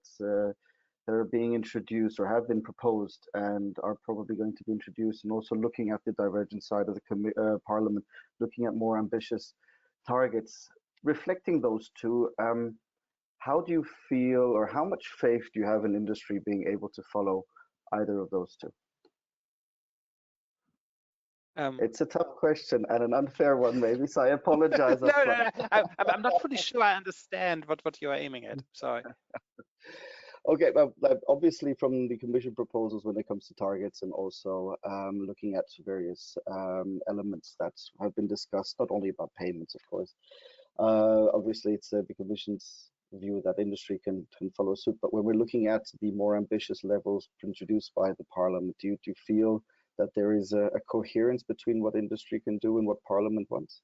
are being introduced or have been proposed and are probably going to be introduced, and also looking at the divergent side of the Parliament, looking at more ambitious targets, reflecting those two, how do you feel, or how much faith do you have in industry being able to follow either of those two? It's a tough question and an unfair one, maybe, so I apologize. No, I'm not fully sure I understand what you are aiming at. Sorry. Okay, well, obviously from the Commission proposals when it comes to targets, and also looking at various elements that have been discussed, not only about payments, of course. Obviously, it's the Commission's view that industry can follow suit, but when we're looking at the more ambitious levels introduced by the Parliament, do you feel that there is a coherence between what industry can do and what Parliament wants?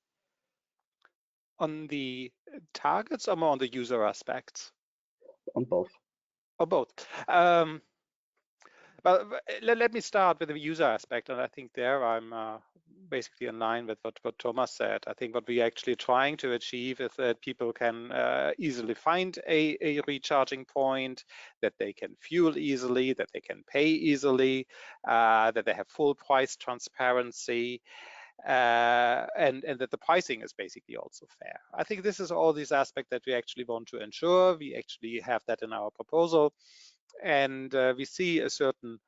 On the targets or more on the user aspects? On both. Or both. But let me start with the user aspect, and I think there I'm basically in line with what Thomas said. I think what we're actually trying to achieve is that people can easily find a recharging point, that they can fuel easily, that they can pay easily, that they have full price transparency, and that the pricing is basically also fair. I think this is all these aspects that we actually want to ensure. We actually have that in our proposal, and we see a certain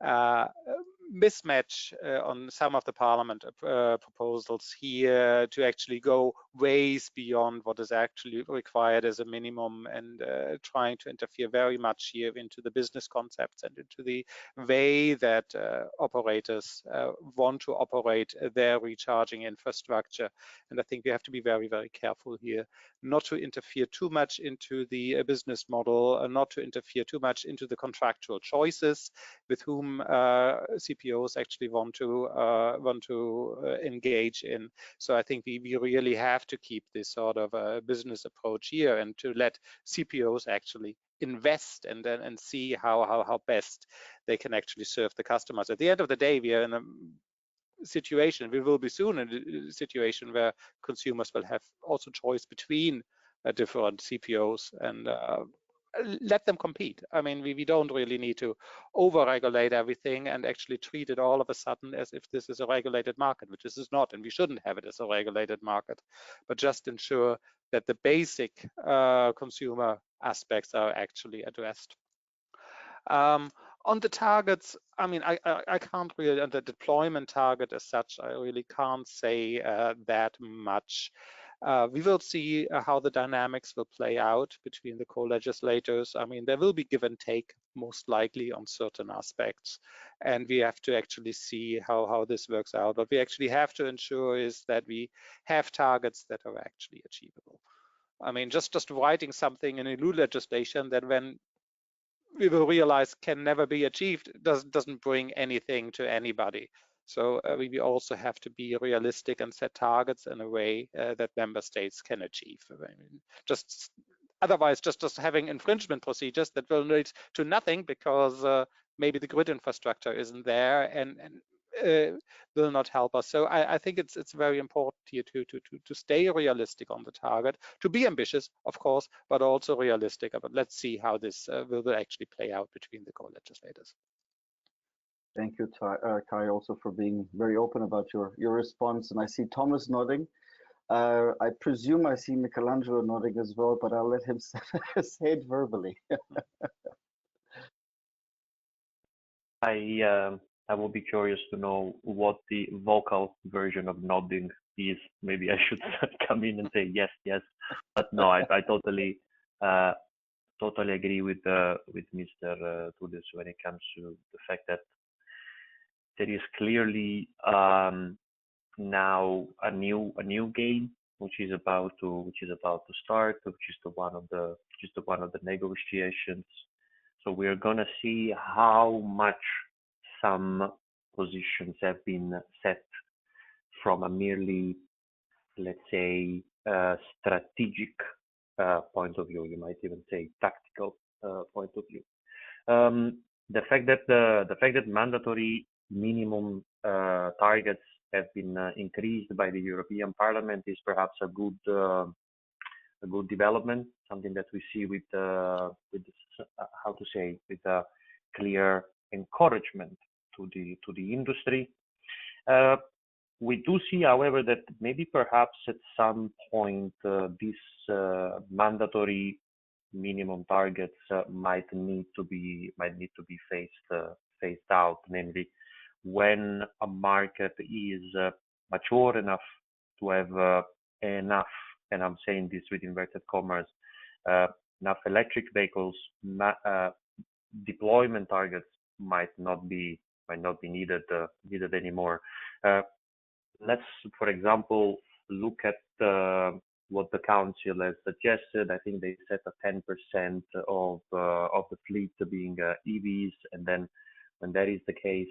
mismatch on some of the Parliament proposals here to actually go ways beyond what is actually required as a minimum, and trying to interfere very much here into the business concepts and into the way that operators want to operate their recharging infrastructure. And I think we have to be very, very careful here not to interfere too much into the business model, not to interfere too much into the contractual choices with whom CPOs actually want to engage in. So I think we really have to keep this sort of business approach here, and to let CPOs actually invest and see how best they can actually serve the customers. At the end of the day, we are in a situation, we will be soon in a situation where consumers will have also choice between different CPOs, and let them compete. I mean, we don't really need to over-regulate everything and actually treat it all of a sudden as if this is a regulated market, which this is not, and we shouldn't have it as a regulated market, but just ensure that the basic consumer aspects are actually addressed. On the targets, I mean, I can't really, on the deployment target as such, I really can't say that much. We will see how the dynamics will play out between the co-legislators. I mean, there will be give and take, most likely, on certain aspects, and we have to actually see how this works out. What we actually have to ensure is that we have targets that are actually achievable. I mean, just writing something in EU legislation that when we will realize can never be achieved doesn't bring anything to anybody. So we also have to be realistic and set targets in a way that member states can achieve. I mean, otherwise, just having infringement procedures that will lead to nothing, because maybe the grid infrastructure isn't there and will not help us. So I think it's very important here to stay realistic on the target, to be ambitious, of course, but also realistic. But let's see how this will actually play out between the co-legislators. Thank you, Kai, also for being very open about your response. And I see Thomas nodding. I presume I see Michelangelo nodding as well, but I'll let him say it verbally. I will be curious to know what the vocal version of nodding is. Maybe I should come in and say yes, yes. But no, I totally agree with Mr. Tulis when it comes to the fact that there is clearly now a new game which is about to start, which is the one of the negotiations. So we're gonna see how much some positions have been set from a merely, let's say, strategic point of view. You might even say tactical point of view. The fact that mandatory minimum targets have been increased by the European Parliament is perhaps a good development. Something that we see with a clear encouragement to the industry. We do see, however, that maybe perhaps at some point these mandatory minimum targets might need to be phased out, namely when a market is mature enough to have enough, and I'm saying this with inverted commas, enough electric vehicles. Deployment targets might not be needed anymore. Let's, for example, look at what the council has suggested. I think they set a 10% of the fleet being EVs, and then when that is the case,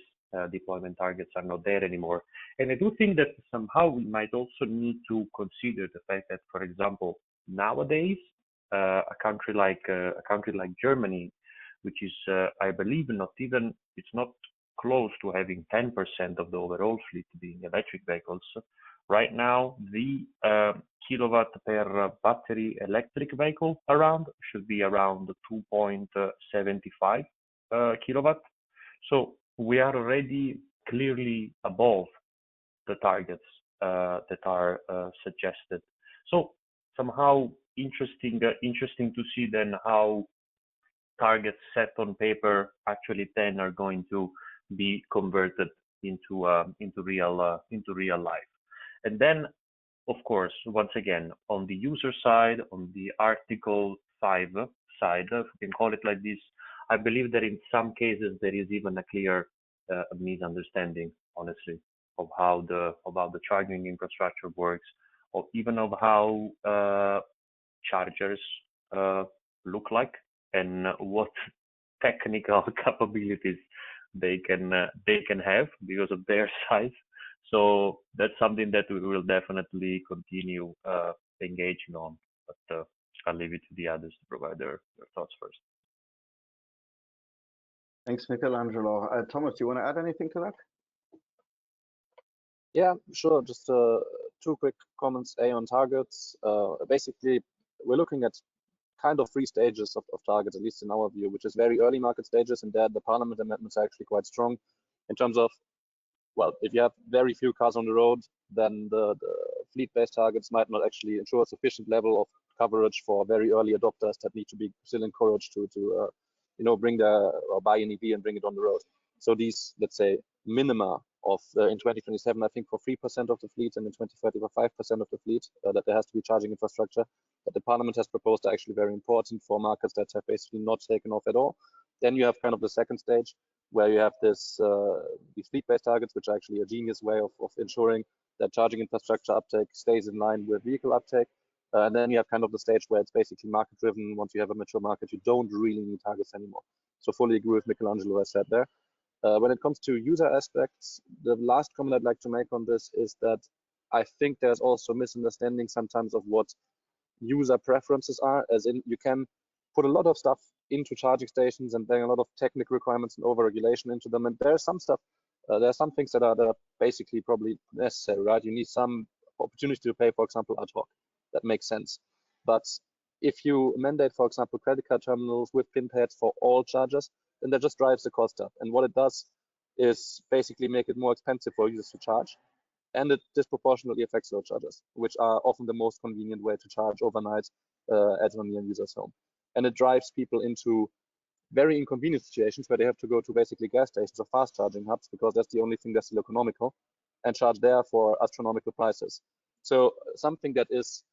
deployment targets are not there anymore. And I do think that somehow we might also need to consider the fact that, for example, nowadays a country like Germany, which is I believe it's not close to having 10% of the overall fleet being electric vehicles. Right now, the kilowatt per battery electric vehicle should be around 2.75 kilowatt. So we are already clearly above the targets that are suggested. So somehow interesting to see then how targets set on paper actually then are going to be converted into real life. And then of course, once again, on the user side, on the Article 5 side, if we can call it like this, I believe that in some cases there is even a clear misunderstanding, honestly, of how the charging infrastructure works, or even of how chargers look like and what technical capabilities they can have because of their size. So that's something that we will definitely continue engaging on. But I'll leave it to the others to provide their thoughts first. Thanks, Michelangelo. Thomas, do you want to add anything to that? Yeah, sure. Just 2 quick comments. On targets. Basically, we're looking at kind of 3 stages of targets, at least in our view, which is very early market stages, and there the Parliament amendments are actually quite strong in terms of, well, if you have very few cars on the road, then the fleet-based targets might not actually ensure a sufficient level of coverage for very early adopters that need to be still encouraged to you know, bring or buy an EV and bring it on the road. So these, let's say, minima of in 2027, I think for 3% of the fleet, and in 2030 for 5% of the fleet, that there has to be charging infrastructure that the Parliament has proposed are actually very important for markets that have basically not taken off at all. Then you have kind of the second stage where you have these fleet-based targets, which are actually a genius way of ensuring that charging infrastructure uptake stays in line with vehicle uptake. And then you have kind of the stage where it's basically market-driven. Once you have a mature market, you don't really need targets anymore. So fully agree with Michelangelo as said there. When it comes to user aspects, the last comment I'd like to make on this is that I think there's also misunderstanding sometimes of what user preferences are, as in you can put a lot of stuff into charging stations and bring a lot of technical requirements and over-regulation into them. And there's some stuff, there are some things that are basically probably necessary, right? You need some opportunity to pay, for example, ad hoc. That makes sense. But if you mandate, for example, credit card terminals with PIN pads for all chargers, then that just drives the cost up. And what it does is basically make it more expensive for users to charge. And it disproportionately affects load chargers, which are often the most convenient way to charge overnight at a near user's home. And it drives people into very inconvenient situations where they have to go to basically gas stations or fast charging hubs because that's the only thing that's still economical, and charge there for astronomical prices. So something that is,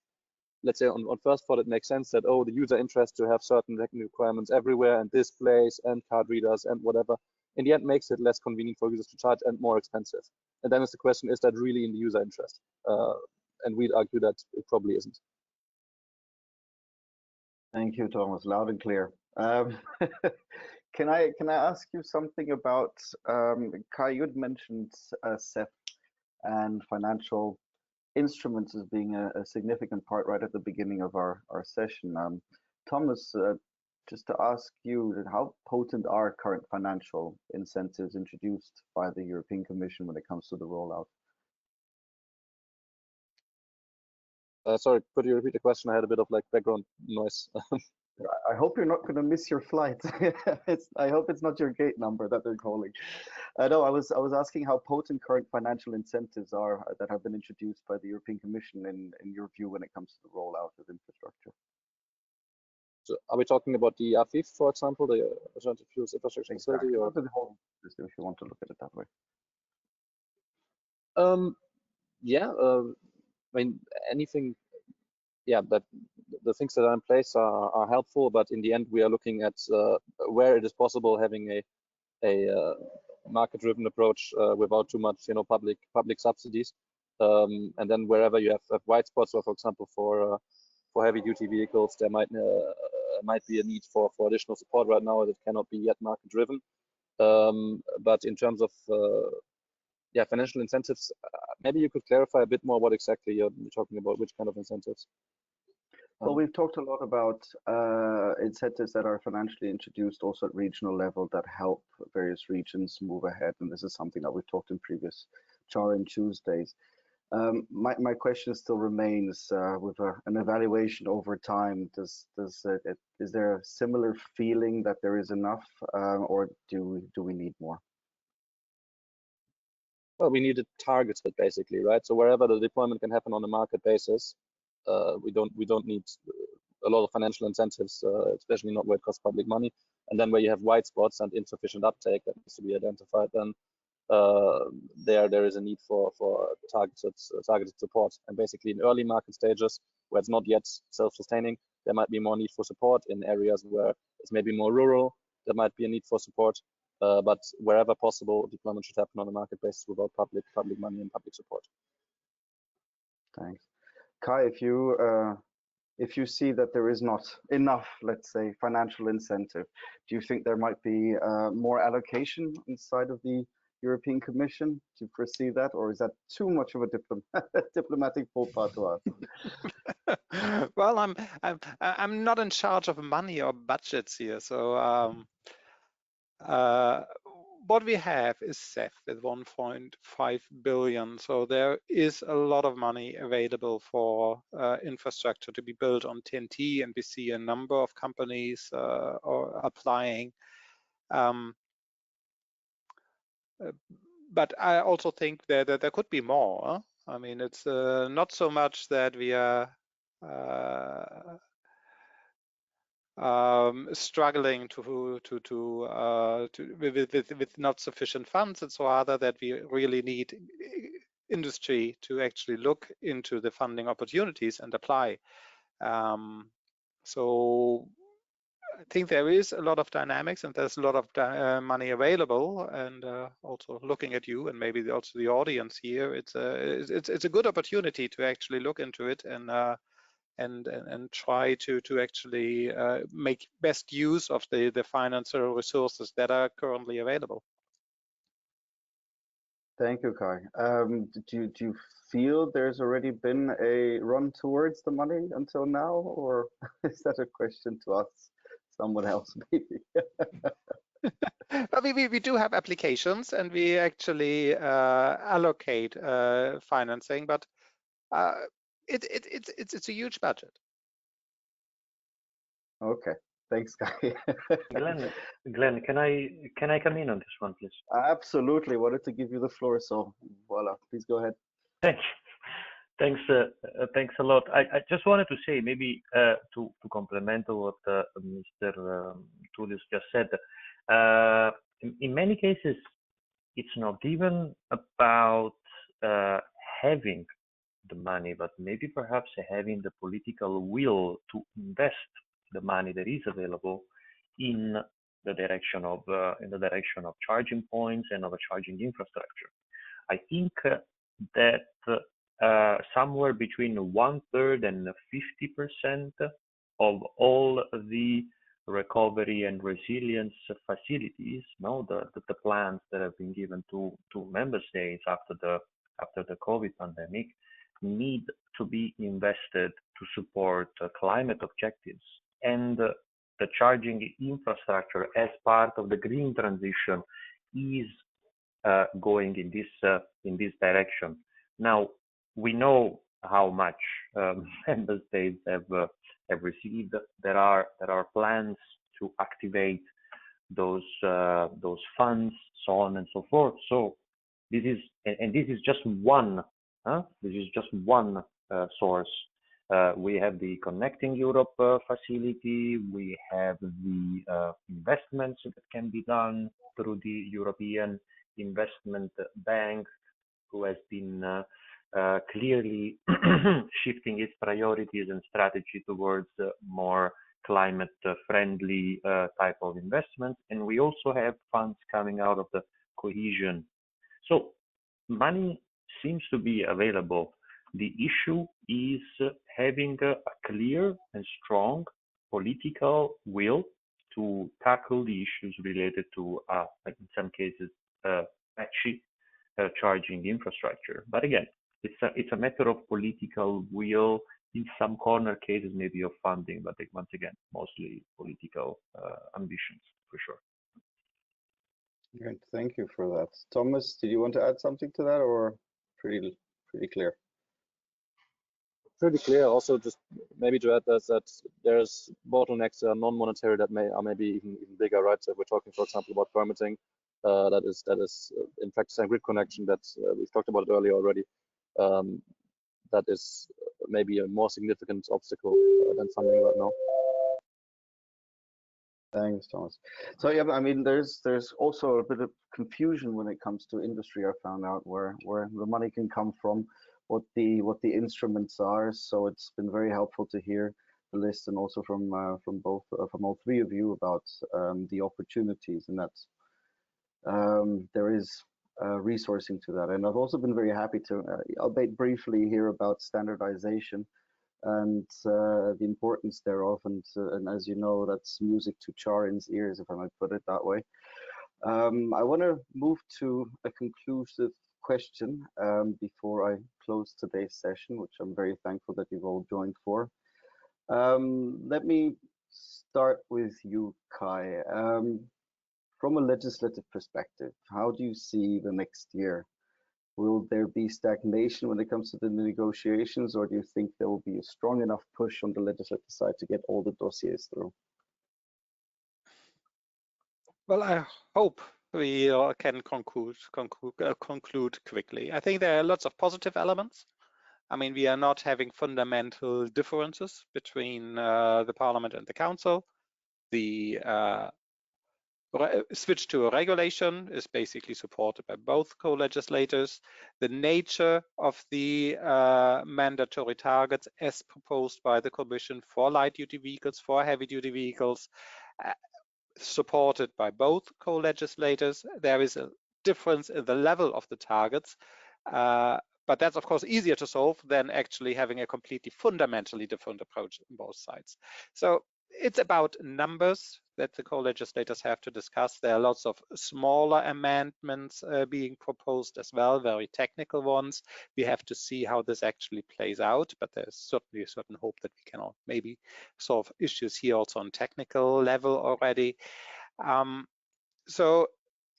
let's say on first thought, it makes sense that, oh, the user interest to have certain technical requirements everywhere and displays and card readers and whatever, in the end makes it less convenient for users to charge and more expensive. And then it's the question, is that really in the user interest? And we'd argue that it probably isn't. Thank you, Thomas. Loud and clear. Can I ask you something about Kai? You'd mentioned CEF and financial instruments as being a significant part right at the beginning of our session. Thomas, just to ask you, how potent are current financial incentives introduced by the European Commission when it comes to the rollout? Sorry, could you repeat the question? I had a bit of like background noise. I hope you're not going to miss your flight. I hope it's not your gate number that they're calling. No, I was asking how potent current financial incentives are that have been introduced by the European Commission in your view when it comes to the rollout of infrastructure. So are we talking about the AFIR, for example, the Alternative Fuels Infrastructure Facility, or the whole system, if you want to look at it that way? Yeah, I mean, anything, yeah, that the things that are in place are helpful, but in the end, we are looking at where it is possible having a market-driven approach without too much, you know, public subsidies, and then wherever you have white spots, or for example, for heavy-duty vehicles, there might be a need for additional support right now that cannot be yet market-driven. But in terms of yeah, financial incentives, maybe you could clarify a bit more what exactly you're talking about, which kind of incentives? Well, we've talked a lot about incentives that are financially introduced also at regional level that help various regions move ahead. And this is something that we've talked in previous CharIN Tuesdays. My question still remains with an evaluation over time. Is there a similar feeling that there is enough, or do we need more? Well, we need it targeted basically, right? So wherever the deployment can happen on a market basis, we don't need a lot of financial incentives, especially not where it costs public money. And then where you have white spots and insufficient uptake that needs to be identified, then there is a need for targeted support. And basically in early market stages where it's not yet self-sustaining, there might be more need for support. In areas where it's maybe more rural, there might be a need for support. But wherever possible, deployment should happen on a market basis without public money and public support. Thanks. Kai, if you see that there is not enough, let's say, financial incentive, do you think there might be more allocation inside of the European Commission? Do you foresee that, or is that too much of a diplomatic faux pas to ask? Well, I'm not in charge of money or budgets here, so what we have is CEF with 1.5 billion. So there is a lot of money available for infrastructure to be built on TEN-T, and we see a number of companies are applying. But I also think that there could be more. I mean, it's not so much that we are struggling with not sufficient funds. It's rather that we really need industry to actually look into the funding opportunities and apply. So I think there is a lot of dynamics and there's a lot of money available. And also looking at you and maybe also the audience here, it's a good opportunity to actually look into it and try to actually make best use of the financial resources that are currently available. Thank you, Kai. Do you feel there's already been a run towards the money until now, or is that a question to us, someone else maybe? We do have applications and we actually allocate financing, but it's a huge budget. Okay, thanks, Kai. Glenn, can I come in on this one, please? Absolutely, wanted to give you the floor, so voila, please go ahead. Thanks a lot. I just wanted to say, maybe to complement what Mr. Tullius just said. In many cases, it's not even about having the money, but maybe perhaps having the political will to invest the money that is available in the direction of charging points and of a charging infrastructure. I think that somewhere between 1/3 and 50% of all the recovery and resilience facilities, the plans that have been given to member states after the COVID pandemic, need to be invested to support climate objectives, and the charging infrastructure as part of the green transition is going in this direction. Now we know how much member states have received. There are plans to activate those funds, so on and so forth. So this is just one. This is just one source. We have the Connecting Europe facility. We have the investments that can be done through the European Investment Bank, who has been clearly shifting its priorities and strategy towards more climate-friendly type of investments. And we also have funds coming out of the cohesion. So money seems to be available. The issue is having a clear and strong political will to tackle the issues related to, in some cases, patchy charging infrastructure. But again, it's a matter of political will, in some corner cases maybe of funding, but once again, mostly political ambitions for sure. Great, thank you for that. Thomas, did you want to add something to that, or pretty clear? Pretty clear. Also, just maybe to add that there's bottlenecks non-monetary that are maybe even bigger, right? So we're talking, for example, about permitting. That is in practice and grid connection that we've talked about earlier already. That is maybe a more significant obstacle than funding right now. Thanks, Thomas. So yeah, I mean, there's also a bit of confusion when it comes to industry. I found out where the money can come from, what the instruments are. So it's been very helpful to hear the list, and also from from all three of you about the opportunities, and that there is resourcing to that. And I've also been very happy to, albeit briefly, hear about standardization and the importance thereof. And as you know, that's music to CharIN's ears, if I might put it that way. I want to move to a conclusive question before I close today's session, which I'm very thankful that you've all joined for. Let me start with you, Kai. From a legislative perspective, how do you see the next year? Will there be stagnation when it comes to the negotiations, or do you think there will be a strong enough push on the legislative side to get all the dossiers through? Well, I hope we can conclude quickly. I think there are lots of positive elements. I mean, we are not having fundamental differences between the Parliament and the Council. The switch to a regulation is basically supported by both co-legislators. The nature of the mandatory targets as proposed by the Commission for light-duty vehicles, for heavy-duty vehicles, supported by both co-legislators. There is a difference in the level of the targets, but that's of course easier to solve than actually having a completely fundamentally different approach on both sides. So it's about numbers that the co-legislators have to discuss. There are lots of smaller amendments being proposed as well, very technical ones. We have to see how this actually plays out, but there's certainly a certain hope that we can maybe solve issues here also on technical level already. So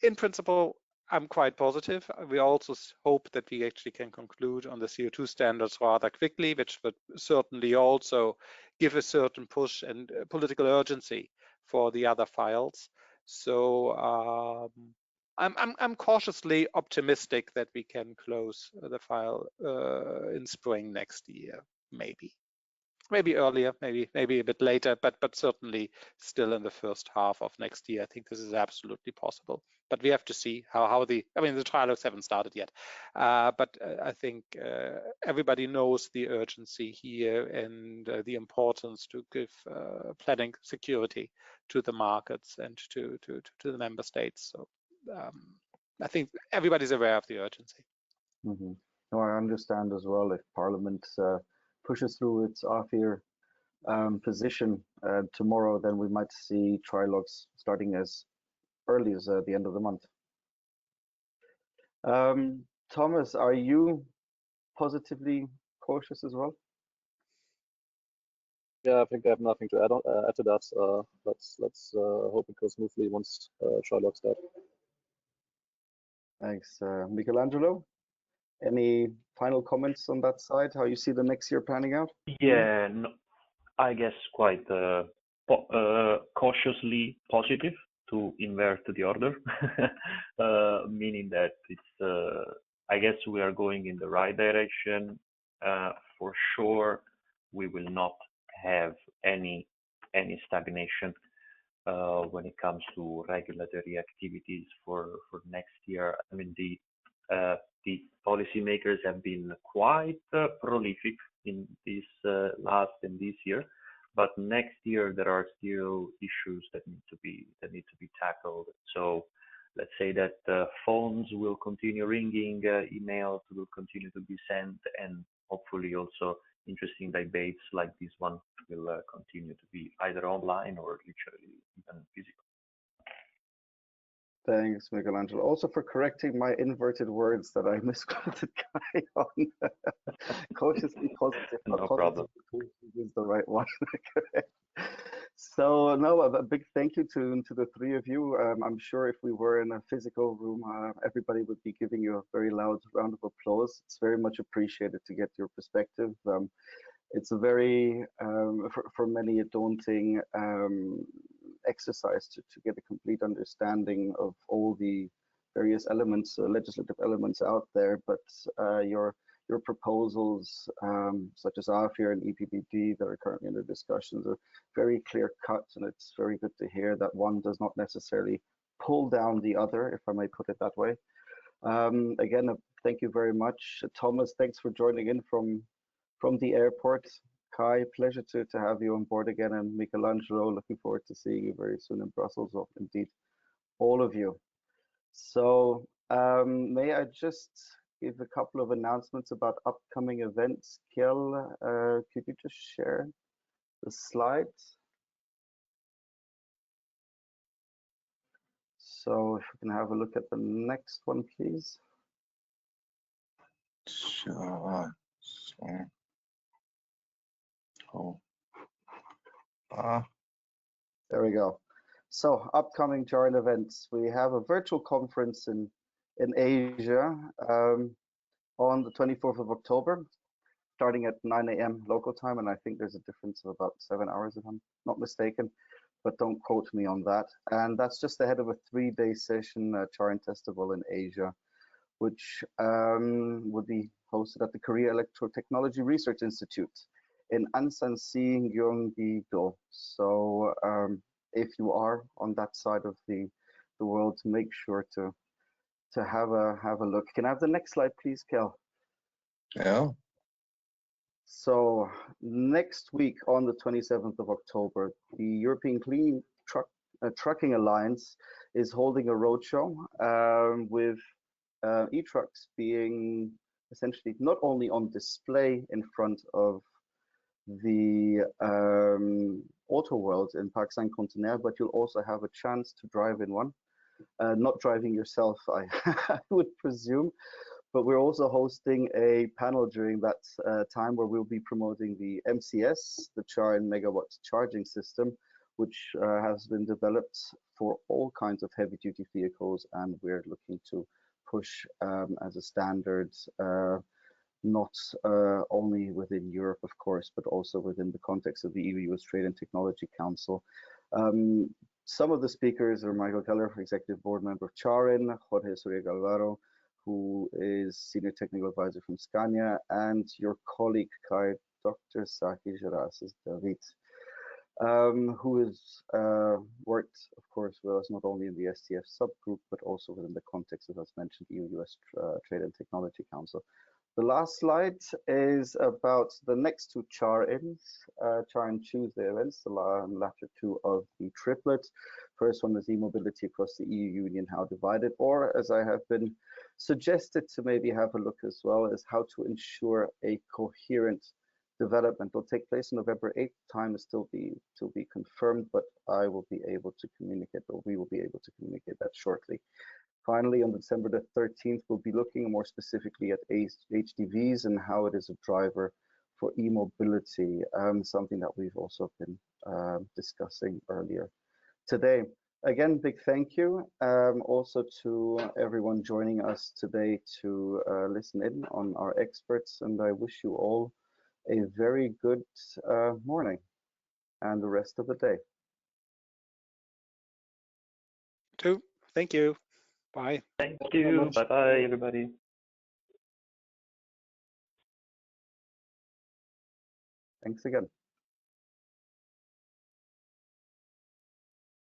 in principle, I'm quite positive. We also hope that we actually can conclude on the CO2 standards rather quickly, which would certainly also give a certain push and political urgency for the other files. So I'm cautiously optimistic that we can close the file in spring next year, maybe earlier, maybe a bit later, but certainly still in the first half of next year. I think this is absolutely possible, but we have to see how the trialogues haven't started yet, but I think everybody knows the urgency here and the importance to give planning security to the markets and to the member states. So I think everybody's aware of the urgency. Mm-hmm. No, I understand as well. If Parliament pushes through its AFIR position tomorrow, then we might see trilogues starting as early as the end of the month. Thomas, are you positively cautious as well? Yeah, I think I have nothing to add to that. Let's hope it goes smoothly once trilogues start. Thanks, Michelangelo. Any final comments on that side? How you see the next year panning out? Yeah, no, I guess quite cautiously positive, to invert the order, meaning that it's. I guess we are going in the right direction. For sure, we will not have any stagnation when it comes to regulatory activities for next year. I mean, the policymakers have been quite prolific in this this year, but next year there are still issues that need to be tackled. So let's say that phones will continue ringing, emails will continue to be sent, and hopefully also interesting debates like this one will continue to be either online or literally even physical. Thanks, Michelangelo. Also for correcting my inverted words that I misquoted Kai on. Cautiously positive. No problem. Is the right one. So no, a big thank you to the three of you. I'm sure if we were in a physical room, everybody would be giving you a very loud round of applause. It's very much appreciated to get your perspective. It's a very, for many, a daunting exercise to get a complete understanding of all the various elements, legislative elements out there. But your your proposals, such as AFIR and EPBD that are currently under discussions, are very clear cut, and it's very good to hear that one does not necessarily pull down the other, if I may put it that way. Again, thank you very much. Thomas, thanks for joining in from the airport. Kai, pleasure to have you on board again, and Michelangelo, looking forward to seeing you very soon in Brussels, or indeed all of you. So may I just give a couple of announcements about upcoming events. Kjell, could you just share the slides? So if we can have a look at the next one, please. Sure. There we go. So upcoming CharIN events. We have a virtual conference in Asia on the 24th of October, starting at 9 a.m. local time, and I think there's a difference of about 7 hours if I'm not mistaken, but don't quote me on that. And that's just ahead of a 3-day session, CharIN Festival in Asia, which would be hosted at the Korea Electrotechnology Research Institute in Ansan-si, Gyeonggi-do. So if you are on that side of the world, make sure to have a look. Can I have the next slide, please, Kel? Yeah. So next week on the 27th of October, the European Clean Trucking Alliance is holding a roadshow with e-trucks being essentially not only on display in front of the Auto World in Parc Saint-Contenaire, but you'll also have a chance to drive in one. Not driving yourself, I would presume, but we're also hosting a panel during that time where we'll be promoting the MCS, the CharIN Megawatt Charging System, which has been developed for all kinds of heavy-duty vehicles, and we're looking to push as a standard, not only within Europe, of course, but also within the context of the EU-US Trade and Technology Council. Some of the speakers are Michael Keller, Executive Board Member of CharIN, Jorge Soria Galvaro, who is Senior Technical Advisor from Scania, and your colleague, Dr. Saki Gerasis David, who has worked, of course, with us not only in the STF subgroup, but also within the context of, as mentioned, EU-US Trade and Technology Council. The last slide is about the next two CharINs, CharIN Tuesday events, the latter two of the triplet. First one is e-mobility across the EU Union, how divided, or as I have been suggested to maybe have a look as well, is how to ensure a coherent development. Will take place on November 8th. Time is still to be confirmed, but I will be able to communicate, or we will be able to communicate that shortly. Finally, on December the 13th, we'll be looking more specifically at HDVs and how it is a driver for e-mobility, something that we've also been discussing earlier today. Again, big thank you also to everyone joining us today to listen in on our experts, and I wish you all a very good morning and the rest of the day. Thank you. Bye. Thank you. Bye-bye, everybody. Thanks again.